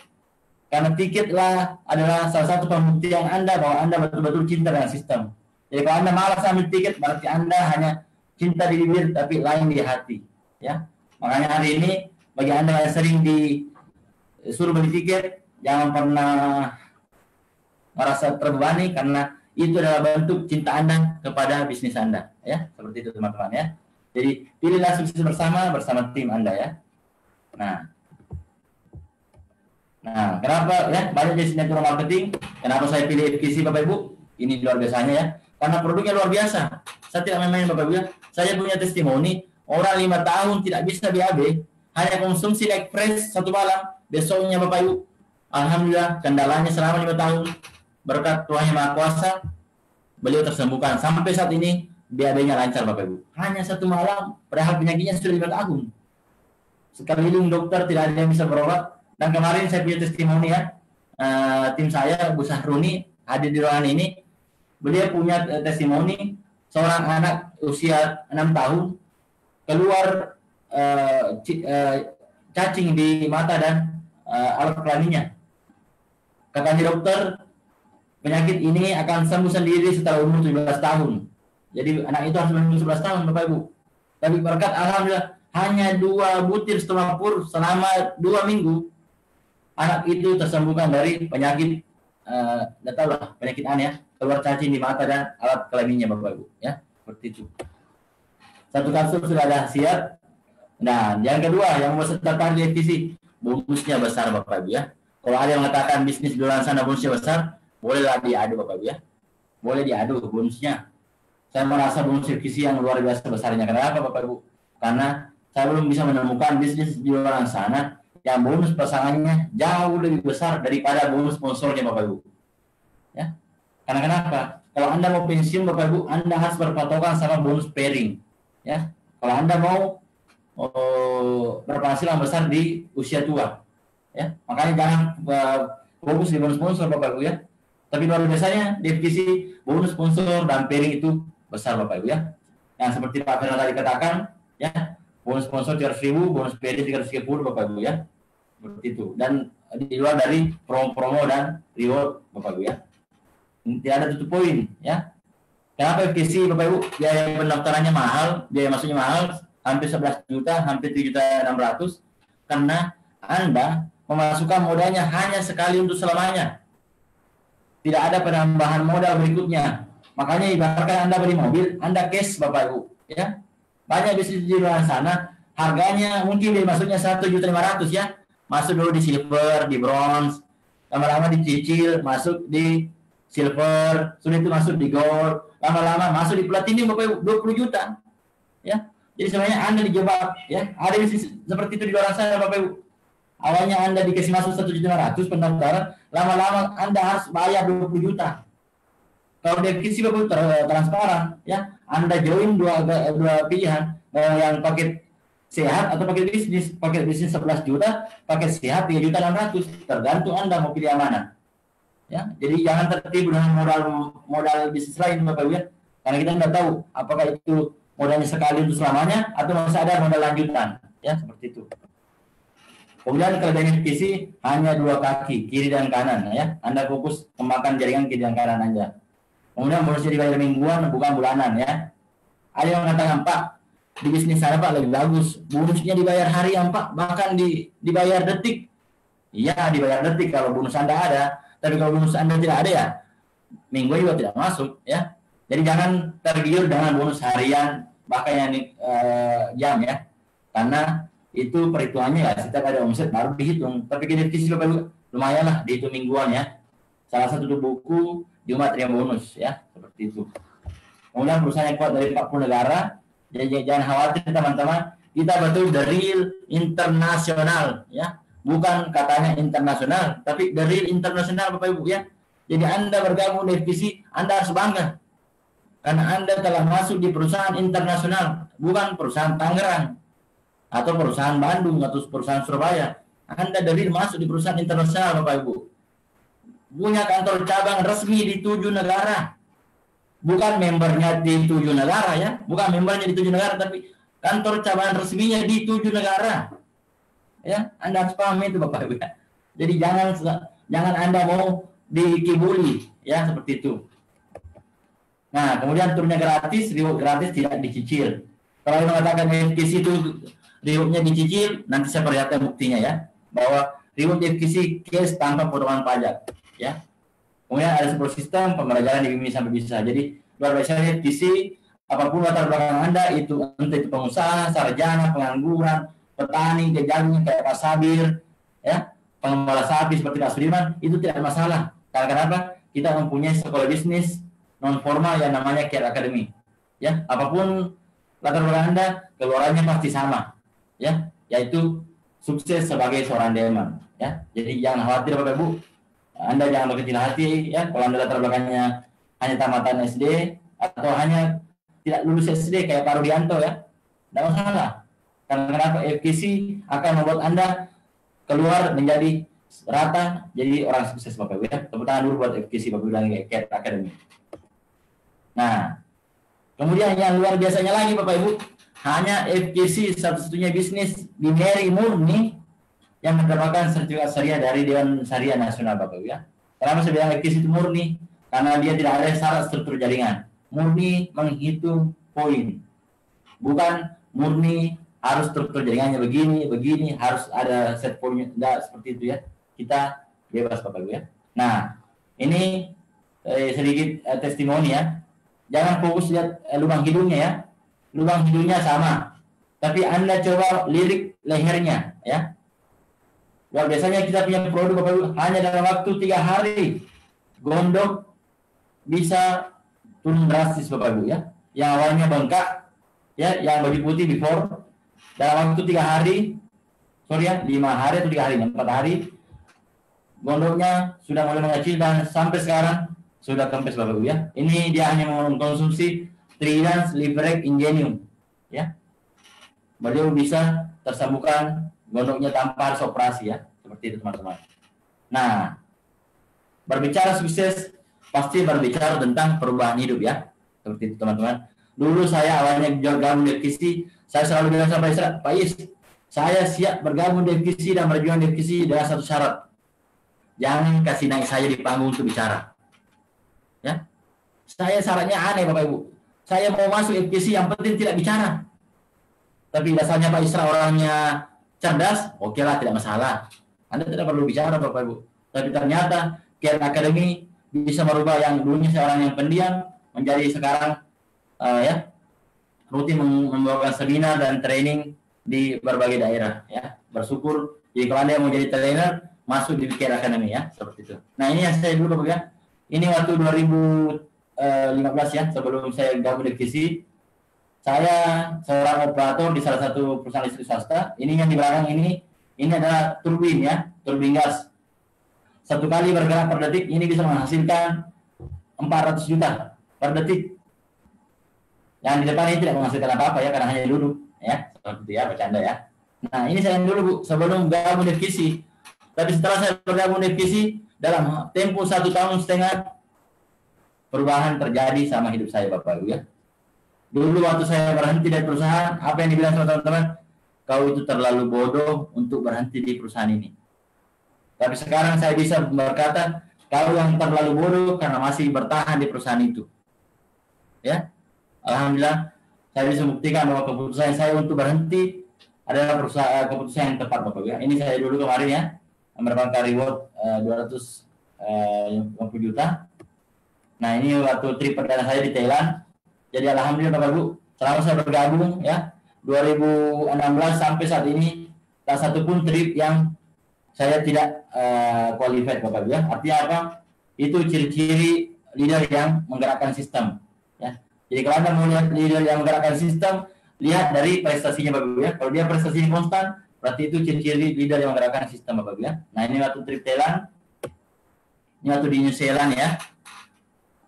Karena tiketlah adalah salah satu pembuktian Anda bahwa Anda betul-betul cinta dengan sistem. Jadi kalau Anda malas ambil tiket, berarti Anda hanya cinta di bibir tapi lain di hati, ya. Makanya hari ini bagi Anda yang sering disuruh beli tiket, jangan pernah merasa terbebani karena itu adalah bentuk cinta Anda kepada bisnis Anda, ya. Seperti itu, teman-teman, ya. Jadi pilihlah sukses bersama tim Anda, ya. Nah, kenapa, ya, banyak jenis network marketing? Kenapa saya pilih FKC, Bapak Ibu? Ini luar biasanya, ya. Karena produknya luar biasa. Saya tidak main-main, Bapak Ibu, ya. Saya punya testimoni, orang 5 tahun tidak bisa BAB, hanya konsumsi like fresh 1 malam, besoknya Bapak Ibu, alhamdulillah, kendalanya selama 5 tahun, berkat Tuhan Yang Maha Kuasa, beliau tersembuhkan. Sampai saat ini, BAB-nya lancar, Bapak Ibu. Hanya 1 malam, padahal penyakitnya sudah 5 tahun. Sekeliling dokter tidak ada yang bisa berobat. Dan kemarin saya punya testimoni, ya, tim saya, Bu Sahruni, hadir di ruangan ini. Beliau punya testimoni, seorang anak usia 6 tahun, keluar cacing di mata dan alat kelaminnya. Kata dokter, penyakit ini akan sembuh sendiri setelah umur 17 tahun. Jadi anak itu harus menunggu 11 tahun, Bapak Ibu. Tapi berkat alhamdulillah, hanya 2 butir stomapur selama 2 minggu, anak itu tersembuhkan dari penyakit, tidak tahu lah, penyakit aneh, keluar cacing di mata dan alat kelaminnya, Bapak Ibu, ya, seperti itu. Satu kasus sudah ada khasiat. Nah, yang kedua, yang mau tertarik di FKC, bonusnya besar, Bapak Ibu, ya. Kalau ada yang mengatakan bisnis di luar sana bonusnya besar, bolehlah diadu, Bapak Ibu, ya. Boleh diadu bonusnya. Saya merasa bonus FKC yang luar biasa besarnya. Kenapa, Bapak Ibu? Karena saya belum bisa menemukan bisnis di luar sana yang bonus pasangannya jauh lebih besar daripada bonus sponsornya, Bapak Ibu, ya. Karena kenapa? Kalau Anda mau pensiun, Bapak Ibu, Anda harus berpatokan sama bonus pairing, ya. Kalau Anda mau berpenghasilan besar di usia tua, ya, makanya jangan fokus di bonus sponsor, Bapak Ibu, ya. Tapi luar biasanya di FKC bonus sponsor dan pairing itu besar, Bapak Ibu, ya. Yang seperti Pak Firman tadi katakan, ya, bonus sponsor 300.000, bonus PD 330 Bapak Ibu ya. Seperti itu. Dan di luar dari promo-promo dan reward Bapak Ibu ya. Tidak ada tutup poin ya. Kenapa FKC Bapak Ibu? Biaya pendaftarannya mahal, biaya masuknya mahal, hampir 11 juta, hampir 7.600.000 karena Anda memasukkan modalnya hanya sekali untuk selamanya. Tidak ada penambahan modal berikutnya. Makanya ibaratkan Anda beli mobil, Anda cash Bapak Ibu ya. Banyak bisnis di luar sana harganya mungkin biaya masuknya 1.500.000 ya. Masuk dulu di silver, di bronze, lama-lama dicicil, masuk di silver, sudah itu masuk di gold, lama-lama masuk di platinum Bapak Ibu 20 juta. Ya. Jadi sebenarnya Anda dijebak ya. Ada bisnis seperti itu di luar sana Bapak Ibu. Awalnya Anda dikasih masuk 1.500.000 pendaftaran, lama-lama Anda harus bayar 20 juta. Kalau di FKC Bapak Ibu transparan ya. Anda join dua pilihan, yang paket sehat atau paket bisnis 11 juta, paket sehat 3.600.000, tergantung Anda mau pilih yang mana. Ya, jadi jangan tertipu dengan modal bisnis lain Bapak Ibu ya. Karena kita tidak tahu apakah itu modalnya sekali untuk selamanya atau masih ada modal lanjutan, ya seperti itu. Kemudian kelebihan FKC hanya 2 kaki, kiri dan kanan ya. Anda fokus kembangkan jaringan kiri dan kanan aja. Kemudian bonusnya dibayar mingguan bukan bulanan ya. Ada yang mengatakan, Pak, di bisnis saya Pak lebih bagus, bonusnya dibayar harian Pak, bahkan dibayar detik. Iya, dibayar detik kalau bonus Anda ada, tapi kalau bonus Anda tidak ada ya minggu juga tidak masuk ya. Jadi jangan tergiur dengan bonus harian bahkan yang jam ya, karena itu perhitungannya ya setiap ada omset baru dihitung. Tapi kita FKC lumayan lah dihitung mingguan ya. Salah satu buku di materi bonus ya, seperti itu. Kemudian perusahaan yang kuat dari 40 negara. Jadi jangan khawatir teman-teman, kita betul the real internasional ya, bukan katanya internasional, tapi the real internasional Bapak Ibu ya. Jadi Anda bergabung di FKC, Anda harus bangga karena Anda telah masuk di perusahaan internasional, bukan perusahaan Tangerang atau perusahaan Bandung atau perusahaan Surabaya. Anda the real masuk di perusahaan internasional Bapak Ibu, punya kantor cabang resmi di 7 negara. Bukan membernya di 7 negara ya, bukan membernya di 7 negara, tapi kantor cabang resminya di 7 negara. Ya, Anda harus paham itu Bapak Ibu ya. Jadi jangan Anda mau dikibuli ya, seperti itu. Nah, kemudian turnya gratis, reward gratis tidak dicicil. Kalau yang mengatakan FKC itu rewardnya dicicil, nanti saya perlihatkan buktinya ya, bahwa reward FKC cash tanpa potongan pajak ya. Kemudian ada support sistem pembelajaran dibimbing sampai bisa. Jadi luar biasa FKC, apapun latar belakang Anda itu, entah itu pengusaha, sarjana, pengangguran, petani, jagung kayak Pak Sabir, ya, pengembala sapi seperti Pak Sudirman, itu tidak masalah. Karena kenapa? Kita mempunyai sekolah bisnis non formal yang namanya Care Academy. Ya, apapun latar belakang Anda, keluarannya pasti sama, ya, yaitu sukses sebagai seorang demand. Ya, jadi jangan khawatir Bapak Ibu. Anda jangan berkecil hati ya, kalau Anda latar belakangnya hanya tamatan SD atau hanya tidak lulus SD kayak Pak Rudianto ya, tidak masalah. Karena kenapa? FKC akan membuat Anda keluar menjadi rata jadi orang sukses Bapak Ibu ya. Tepuk tangan dulu buat FKC Bapak Ibu dan Care Academy. Nah, kemudian yang luar biasanya lagi Bapak Ibu, hanya FKC satu-satunya bisnis di Mary murni yang mendapatkan sertifikat syariah dari Dewan Syariah Nasional Bapak Ibu ya. Kenapa saya bilang FKC itu murni? Karena dia tidak ada syarat struktur jaringan. Murni menghitung poin. Bukan murni harus struktur jaringannya begini, harus ada set poinnya. Tidak seperti itu ya. Kita bebas Bapak Ibu ya. Nah, ini sedikit testimoni ya. Jangan fokus lihat lubang hidungnya ya. Lubang hidungnya sama. Tapi Anda coba lirik lehernya ya. Luar biasanya kita punya produk Bapak Ibu, hanya dalam waktu 3 hari gondok bisa turun drastis Bapak Ibu ya. Yang awalnya bengkak ya, yang baju putih before, dalam waktu 3 hari, 5 hari atau 3 hari, 4 hari, gondoknya sudah mulai mengecil dan sampai sekarang sudah kempes Bapak Ibu ya. Ini dia hanya mengkonsumsi Tridans Livrek Ingenium ya. Beliau bisa tersembuhkan gondoknya tanpa harus operasi ya, seperti itu teman-teman. Nah, berbicara sukses pasti berbicara tentang perubahan hidup ya, seperti itu teman-teman. Dulu saya awalnya gabung di FKC, Saya selalu bilang sama Pak Is, saya siap bergabung di FKC dan berjuang di FKC dengan satu syarat. Jangan kasih naik saya di panggung untuk bicara. Ya. Saya syaratnya aneh Bapak Ibu. Saya mau masuk FKC yang penting tidak bicara. Tapi dasarnya Pak Isra orangnya cerdas, oke lah, tidak masalah. Anda tidak perlu bicara Bapak Ibu. Tapi ternyata Care Academy bisa merubah yang dulunya seorang yang pendiam menjadi sekarang rutin membawakan seminar dan training di berbagai daerah ya. Bersyukur jadi kalau Anda mau jadi trainer masuk di Care Academy ya, seperti itu. Nah, ini yang saya dulu Bapak ya. Ini waktu 2015 ya, sebelum saya gabung di FKC. Saya seorang operator di salah satu perusahaan listrik swasta. Ini yang di belakang ini adalah turbin ya, turbin gas. Satu kali bergerak per detik ini bisa menghasilkan 400 juta per detik. Yang di depan ini tidak menghasilkan apa-apa ya, karena hanya duduk ya, seperti itu ya, bercanda ya. Nah, ini saya dulu Bu, sebelum gabung di FKC. Tapi setelah saya bergabung di FKC, dalam tempo 1,5 tahun perubahan terjadi sama hidup saya Bapak Ibu ya. Dulu waktu saya berhenti dari perusahaan, apa yang dibilang sama teman-teman? Kau itu terlalu bodoh untuk berhenti di perusahaan ini. Tapi sekarang saya bisa berkata, kau yang terlalu bodoh karena masih bertahan di perusahaan itu. Ya, alhamdulillah, saya bisa membuktikan bahwa keputusan saya untuk berhenti adalah keputusan yang tepat Bapak ya. Ini saya dulu kemarin ya, mendapatkan reward 250 juta. Nah, ini waktu trip perdana saya di Thailand. Jadi alhamdulillah Bapak Ibu, selama saya bergabung ya 2016 sampai saat ini tak satu pun trip yang saya tidak qualified Bapak Ibu ya. Artinya apa? Itu ciri-ciri leader yang menggerakkan sistem ya. Jadi kalau Anda mau lihat leader yang menggerakkan sistem, lihat dari prestasinya Bapak Ibu ya. Kalau dia prestasinya konstan, berarti itu ciri-ciri leader yang menggerakkan sistem Bapak Ibu ya. Nah, ini waktu trip Thailand. Ini waktu di New Zealand ya.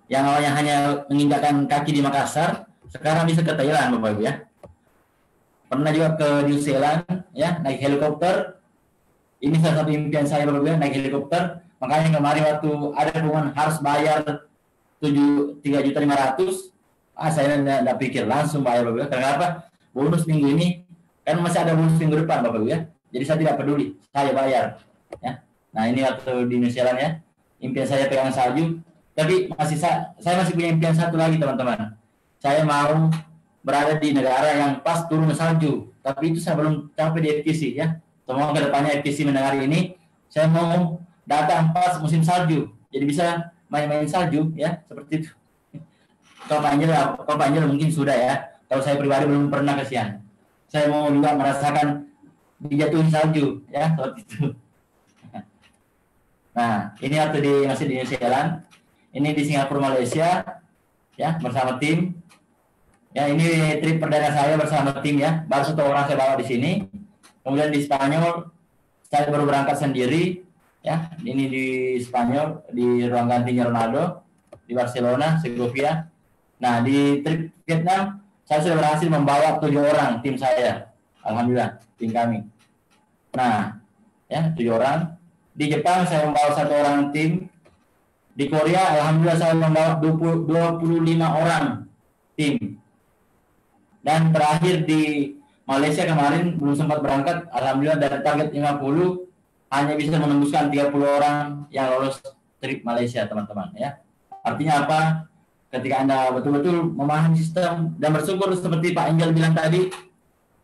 Yang awalnya hanya menginjakkan kaki di Makassar, sekarang bisa ke Thailand Bapak Ibu ya. Pernah juga ke New Zealand ya, naik helikopter. Ini salah satu impian saya Bapak Ibu ya, naik helikopter. Makanya kemarin waktu ada pengumuman harus bayar 3.500.000, saya tidak pikir, langsung bayar Bapak Ibu ya. Karena apa? Bonus minggu ini kan masih ada bonus minggu depan Bapak Ibu ya. Jadi saya tidak peduli, saya bayar ya. Nah, ini waktu di New Zealand ya. Impian saya pegang salju. Tapi saya masih punya impian satu lagi teman-teman. Saya mau berada di negara yang pas turun salju. Tapi itu saya belum sampai di FKC ya. Semoga kedepannya FKC mendengar ini. Saya mau datang pas musim salju. Jadi bisa main-main salju ya, seperti itu. Kalau Panjel mungkin sudah ya. Kalau saya pribadi belum pernah kesian. Saya mau juga merasakan dijatuhin salju ya, seperti itu. Nah, ini waktu masih di New Zealand. Ini di Singapura, Malaysia, ya, bersama tim. Ya, ini trip perdana saya bersama tim ya. Baru 1 orang saya bawa di sini. Kemudian di Spanyol, saya baru berangkat sendiri, ya. Ini di Spanyol, di ruang gantinya Ronaldo, di Barcelona, Segovia. Nah, di trip Vietnam, saya sudah berhasil membawa 7 orang tim saya. Alhamdulillah, tim kami. Nah, ya, 7 orang. Di Jepang, saya membawa 1 orang tim. Di Korea, alhamdulillah saya membawa 25 orang tim. Dan terakhir di Malaysia kemarin belum sempat berangkat, alhamdulillah dari target 50 hanya bisa menembuskan 30 orang yang lolos trip Malaysia teman-teman ya. Artinya apa? Ketika Anda betul-betul memahami sistem dan bersyukur seperti Pak Angel bilang tadi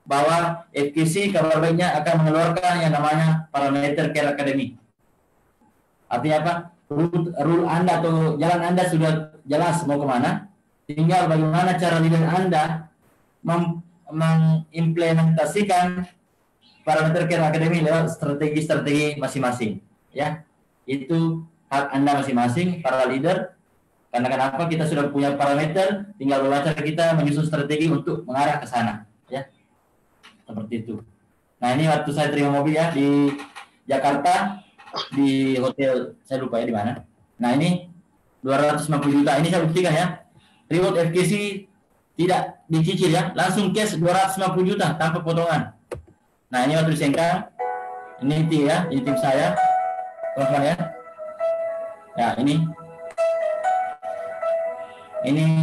bahwa FKC kabar baiknya akan mengeluarkan yang namanya parameter Care Academy. Artinya apa? Rule Anda atau jalan Anda sudah jelas mau kemana, tinggal bagaimana cara leader Anda mengimplementasikan parameter Care Academy lewat strategi-strategi masing-masing ya. Itu hak Anda masing-masing para leader, karena kenapa kita sudah punya parameter, tinggal bagaimana kita menyusun strategi untuk mengarah ke sana ya, seperti itu. Nah, ini waktu saya terima mobil ya di Jakarta, di hotel, saya lupa ya di mana. Nah, ini 250 juta. Ini saya buktikan ya. Reward FKC tidak dicicil ya, langsung cash 250 juta tanpa potongan. Nah, ini waktu di Sengkang. Ini tim ya, ini tim saya. Teman-teman ya. Ya, ini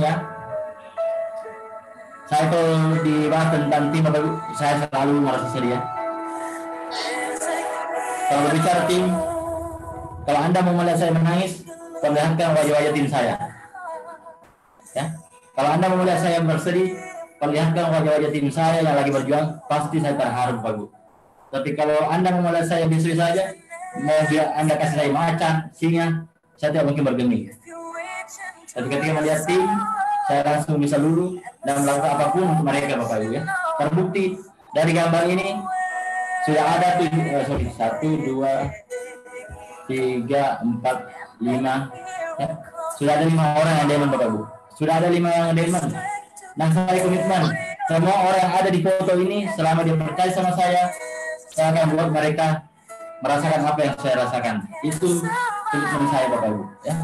ya. Saya kalau dibahas tentang tim, Bapak Ibu, saya selalu merasa sedih ya. Kalau berbicara tim, kalau Anda mau melihat saya menangis, perlihatkan wajah-wajah tim saya. Ya. Kalau Anda mau melihat saya bersedih, perlihatkan wajah-wajah tim saya yang lagi berjuang, pasti saya terharu, Bapak Ibu. Tapi kalau Anda mau melihat saya bisu saja, mau Anda kasih saya macan, singa, saya tidak mungkin bergeming. Tapi ketika melihat tim, saya langsung bisa luluh dan melakukan apapun untuk mereka, Bapak Ibu ya. Terbukti dari gambar ini sudah ada 1, 2, 3, 4, 5 ya. Sudah ada 5 orang yang diamond, Bapak Ibu. Sudah ada 5 yang diamond. Dan saya komitmen semua orang yang ada di foto ini, selama dia percaya sama saya akan buat mereka merasakan apa yang saya rasakan. Itu komitmen saya, Bapak Ibu ya.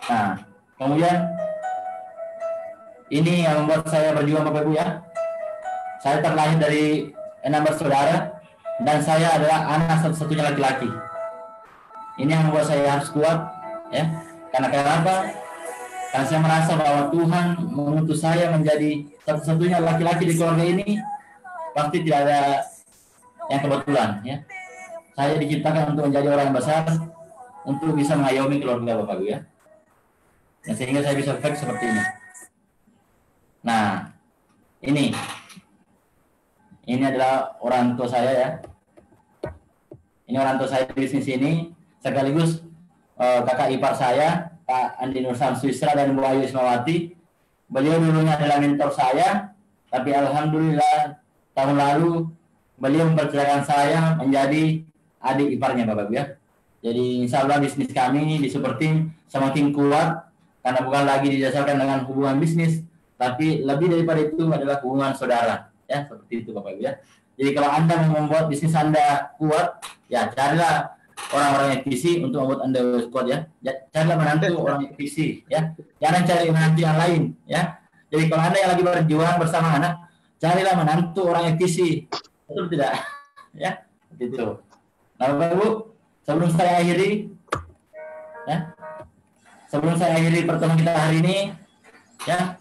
Nah, kemudian ini yang membuat saya berjuang, Bapak Ibu ya. Saya terlahir dari 6 bersaudara dan saya adalah anak satu-satunya laki-laki. Ini yang membuat saya harus kuat ya. Karena kenapa? Karena saya merasa bahwa Tuhan mengutus saya menjadi satu-satunya laki-laki di keluarga ini. Pasti tidak ada yang kebetulan ya. Saya diciptakan untuk menjadi orang yang besar, untuk bisa mengayomi keluarga, Bapak Ibu ya. Dan sehingga saya bisa perfect seperti ini. Nah, ini adalah orang tua saya ya. Ini orang tua saya di bisnis ini, sekaligus kakak ipar saya, Pak Andi Nursan Suisra dan Bu Ayu Ismawati. Beliau dulunya adalah mentor saya, tapi alhamdulillah tahun lalu beliau mempercayakan saya menjadi adik iparnya, Bapak Ibu ya. Jadi insya Allah bisnis kami di Super Team semakin kuat karena bukan lagi didasarkan dengan hubungan bisnis, tapi lebih daripada itu adalah hubungan saudara ya, seperti itu Bapak Ibu ya. Jadi kalau Anda mau membuat bisnis Anda kuat, ya carilah orang-orang yang visi untuk membuat Anda kuat ya. Carilah menantu orang yang visi ya. Jangan cari menantu yang lain ya. Jadi kalau Anda yang lagi berjuang bersama anak, carilah menantu orang yang visi. Betul tidak? Ya, seperti itu. Nah, Bapak Ibu, sebelum saya akhiri ya. Sebelum saya akhiri pertemuan kita hari ini ya.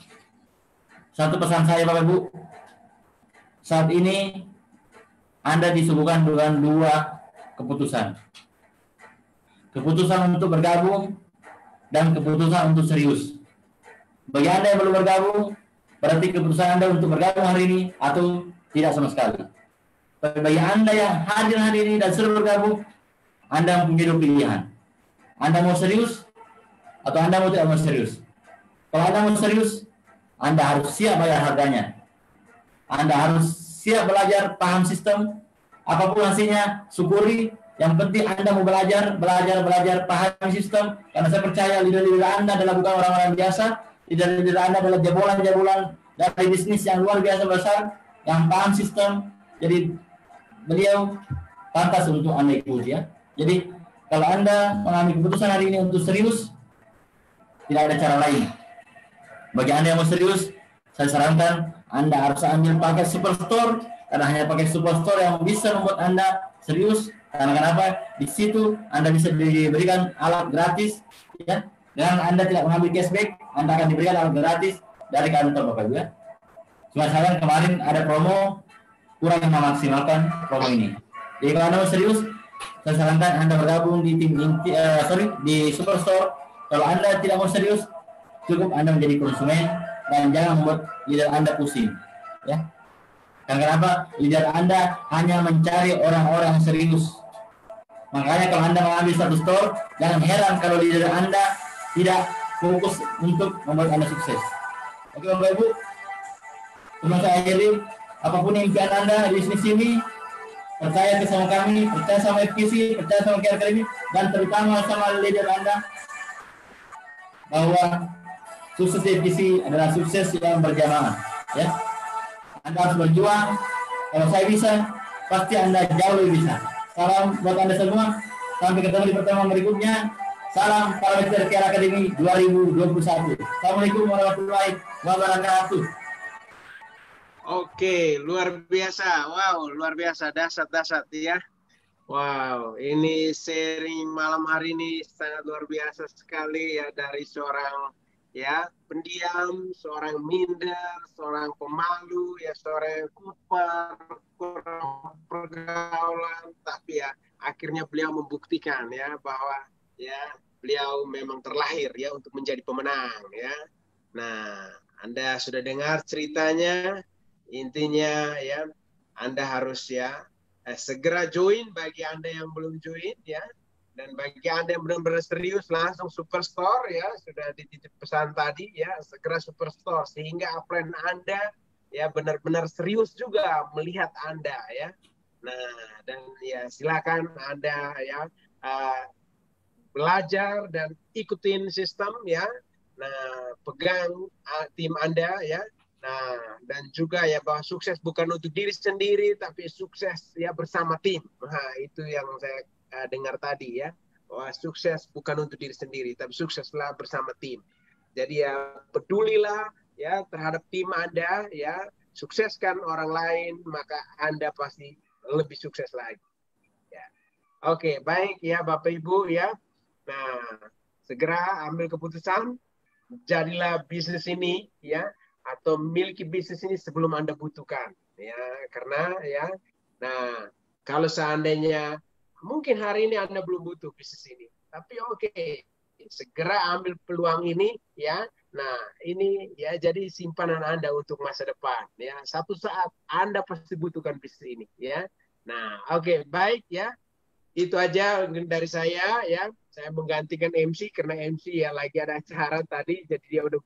Satu pesan saya, Bapak Ibu. Saat ini Anda disuguhkan dengan 2 keputusan. Keputusan untuk bergabung dan keputusan untuk serius. Bagi Anda yang belum bergabung, berarti keputusan Anda untuk bergabung hari ini atau tidak sama sekali. Bagi Anda yang hadir hari ini dan sudah bergabung, Anda mempunyai 2 pilihan. Anda mau serius atau Anda mau tidak mau serius. Kalau Anda mau serius, Anda harus siap bayar harganya. Anda harus siap belajar, paham sistem, apapun hasilnya, syukuri. Yang penting Anda mau belajar, paham sistem. Karena saya percaya leader-leader Anda adalah bukan orang-orang biasa. Leader-leader Anda adalah jabolan-jabolan dari bisnis yang luar biasa besar, yang paham sistem. Jadi beliau pantas untuk Anda ikuti ya. Jadi kalau Anda mengambil keputusan hari ini untuk serius, tidak ada cara lain. Bagi Anda yang mau serius, saya sarankan Anda harus ambil paket Superstore, karena hanya paket Superstore yang bisa membuat Anda serius. Karena kenapa? Di situ Anda bisa diberikan alat gratis, ya. Dan Anda tidak mengambil cashback, Anda akan diberikan alat gratis dari kantor, Bapak Ibu ya. Cuma saya kemarin ada promo, kurang memaksimalkan promo ini. Jadi kalau Anda mau serius, saya sarankan Anda bergabung di tim di Superstore. Kalau Anda tidak mau serius, cukup Anda menjadi konsumen dan jangan membuat leader Anda pusing, ya. Dan kenapa? Leader Anda hanya mencari orang-orang yang serius. Makanya kalau Anda mengambil satu store, jangan heran kalau leader Anda tidak fokus untuk membuat Anda sukses. Oke Bapak Ibu, cuma saya akhiri, apapun impian Anda di bisnis ini, percaya sama kami, percaya sama FPC, percaya sama Care Academy, dan terutama sama leader Anda, bahwa sukses FPC adalah sukses yang berjamaah, ya. Anda harus berjuang. Kalau saya bisa, pasti Anda jauh lebih bisa. Salam buat Anda semua. Sampai ketemu di pertemuan berikutnya. Salam Parameter Care Academy 2021. Assalamualaikum warahmatullahi wabarakatuh. Oke, luar biasa. Wow, luar biasa. Dasar ya. Wow, ini sharing malam hari ini sangat luar biasa sekali ya dari seorang ya, pendiam, seorang minder, seorang pemalu, ya seorang kuper, kurang pergaulan, tapi ya akhirnya beliau membuktikan ya bahwa ya beliau memang terlahir ya untuk menjadi pemenang ya. Nah, Anda sudah dengar ceritanya, intinya ya Anda harus ya segera join bagi Anda yang belum join ya. Dan bagi Anda yang benar-benar serius, langsung Superstore ya, sudah dititip pesan tadi ya, segera Superstore sehingga upline Anda ya benar-benar serius juga melihat Anda ya. Nah, dan ya silakan Anda ya belajar dan ikutin sistem ya. Nah, pegang tim Anda ya. Nah, dan juga ya bahwa sukses bukan untuk diri sendiri tapi sukses ya bersama tim. Nah, itu yang saya dengar tadi ya, bahwa sukses bukan untuk diri sendiri tapi sukseslah bersama tim. Jadi ya pedulilah ya terhadap tim Anda ya, sukseskan orang lain maka Anda pasti lebih sukses lagi ya. Oke, baik ya Bapak Ibu ya. Nah, segera ambil keputusan, jadilah bisnis ini ya, atau miliki bisnis ini sebelum Anda butuhkan ya, karena ya. Nah, kalau seandainya mungkin hari ini Anda belum butuh bisnis ini, tapi oke, segera ambil peluang ini ya. Nah, ini ya jadi simpanan Anda untuk masa depan ya. Satu saat Anda pasti butuhkan bisnis ini ya. Nah, oke, baik ya. Itu aja dari saya ya. Saya menggantikan MC karena MC ya lagi ada acara tadi, jadi dia udah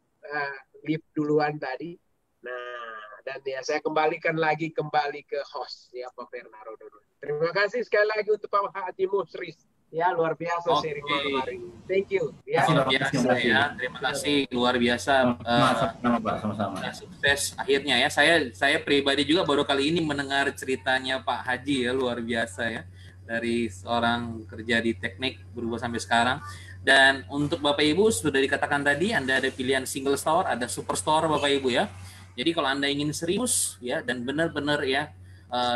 leave duluan tadi. Nah, dan ya saya kembalikan lagi ke host ya Pak Fernando dulu. Terima kasih sekali lagi untuk Pak Haji Musris. Ya, luar biasa sharing malam hari ini. Thank you. Ya. Luar biasa ya. Terima kasih, luar biasa. Sama-sama. Ya, sukses akhirnya ya. Saya pribadi juga baru kali ini mendengar ceritanya Pak Haji ya, luar biasa ya. Dari seorang kerja di teknik berubah sampai sekarang. Dan untuk Bapak Ibu sudah dikatakan tadi, Anda ada pilihan single store, ada super store Bapak Ibu ya. Jadi kalau Anda ingin serius ya dan benar-benar ya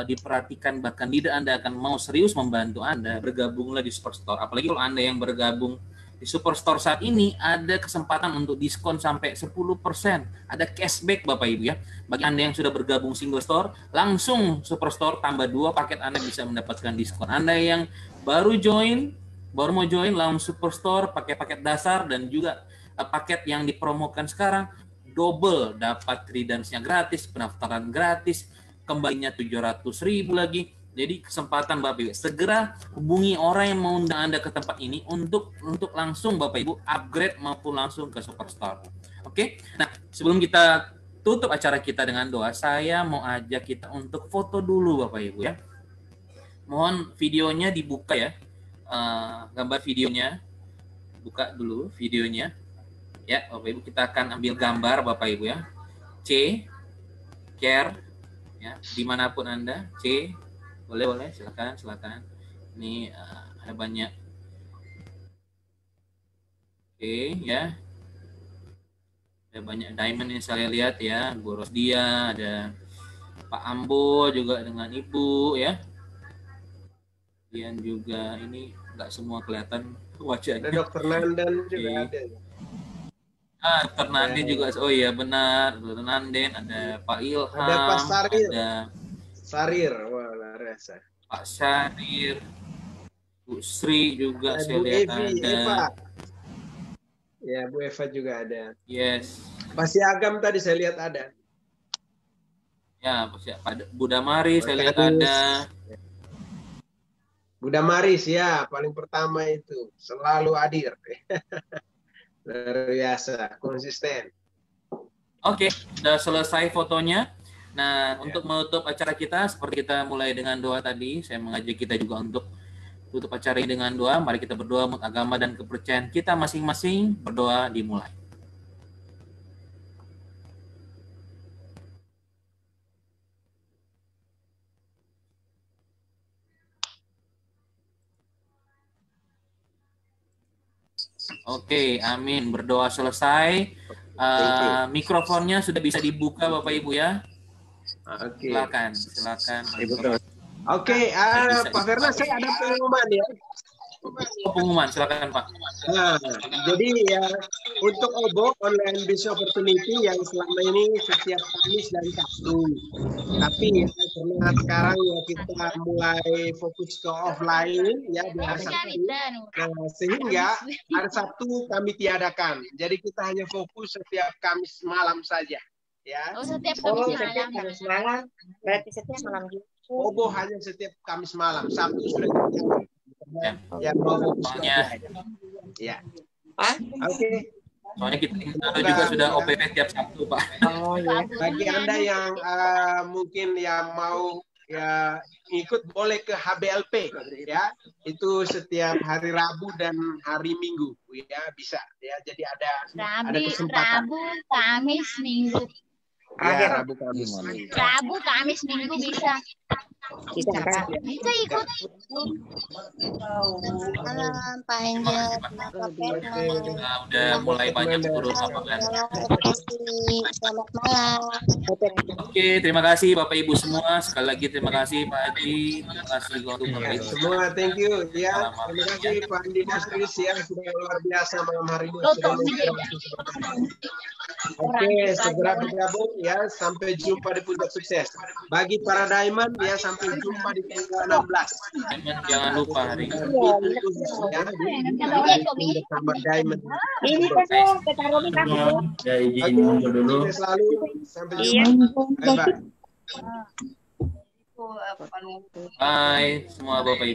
diperhatikan, bahkan tidak Anda akan mau serius membantu Anda, bergabunglah di Superstore. Apalagi kalau Anda yang bergabung di Superstore saat ini, ada kesempatan untuk diskon sampai 10%. Ada cashback Bapak Ibu ya. Bagi Anda yang sudah bergabung single store, langsung Superstore tambah 2 paket Anda bisa mendapatkan diskon. Anda yang baru mau join langsung Superstore pakai paket dasar dan juga paket yang dipromokan sekarang, double, dapat credence-nya gratis, pendaftaran gratis, kembalinya 700.000 lagi. Jadi kesempatan Bapak Ibu, segera hubungi orang yang mau undang Anda ke tempat ini untuk langsung Bapak Ibu upgrade maupun langsung ke Superstore. Oke. Nah, sebelum kita tutup acara kita dengan doa, saya mau ajak kita untuk foto dulu Bapak Ibu ya. Mohon videonya dibuka ya. Gambar videonya. Buka dulu videonya. Ya, Bapak Ibu, kita akan ambil gambar Bapak Ibu ya. Care ya, dimanapun Anda, boleh silakan. Ini ada banyak. Ya, ada banyak diamond yang saya lihat ya, Bu Rosdia, ada Pak Ambo juga dengan Ibu ya. Kemudian juga ini nggak semua kelihatan wajahnya. Ada Dr. Nandan juga ada. Dr. Nanden juga, oh iya benar, Dr. Nanden, ada Pak Ilham, ada Pak Sarir, wah luar biasa. Pak Sarir, Bu Sri juga ada saya Bu lihat Evi, ada. Eva. Ya, Bu Eva juga ada. Yes. Pak Siagam tadi saya lihat ada. Ya, Pak Budamari saya lihat ada. Budamaris ya, paling pertama itu selalu hadir. Luar biasa, konsisten. Oke, sudah selesai fotonya. Nah, untuk menutup acara kita, seperti kita mulai dengan doa tadi, saya mengajak kita juga untuk tutup acara ini dengan doa. Mari kita berdoa menurut agama dan kepercayaan kita masing-masing. Berdoa dimulai. Oke, amin. Berdoa selesai. Mikrofonnya sudah bisa dibuka Bapak Ibu ya. Oke. Silakan. Oke, Pak Ferna, saya ada pengumuman ya. pengumuman, silakan Pak. Nah, jadi ya untuk OBO Online Business Opportunity yang selama ini setiap Kamis dan Sabtu. Tapi ya karena sekarang ya kita mulai fokus ke offline ya di hari Sabtu. Nah, sehingga hari Sabtu kami tiadakan. Jadi kita hanya fokus setiap Kamis malam saja. Ya. Oh, setiap Kamis malam. Berarti setiap malam juga. OBO hanya setiap Kamis malam. Sabtu sudah tiadakan. Ya, mau fokus ke offline. Ya. Oke. Soalnya kita juga sudah OPP tiap Sabtu, Pak. Oh ya. Bagi Anda yang mungkin yang mau ya ikut boleh ke HBLP ya. Itu setiap hari Rabu dan hari Minggu ya bisa ya. Jadi ada kesempatan. Rabu, Kamis, Minggu. Ya, Rabu, Kamis. Rabu, Kamis, Minggu bisa. Bisa kan? Bisa ikut. Malam, Pak Angel. Udah mulai banyak turun lapangan. Selamat malam. Oke, terima kasih Bapak Ibu semua. Sekali lagi terima kasih Pak Haji. Terima kasih untuk Bapak Ibu. Semua thank you ya. Terima kasih Pak Andi Nasris ya sudah luar biasa malam hari ini. Oke, segera bergabung ya. Sampai jumpa di Puncak Sukses. Bagi para Diamond ya sampai jumpa di tanggal 16. Jangan lupa hari ini. Bersama Diamond. Ini kan taruh di kamu. Ya izin mundur dulu. Selalu sampai jumpa. Bye bye. Bye semua Bapak Ibu.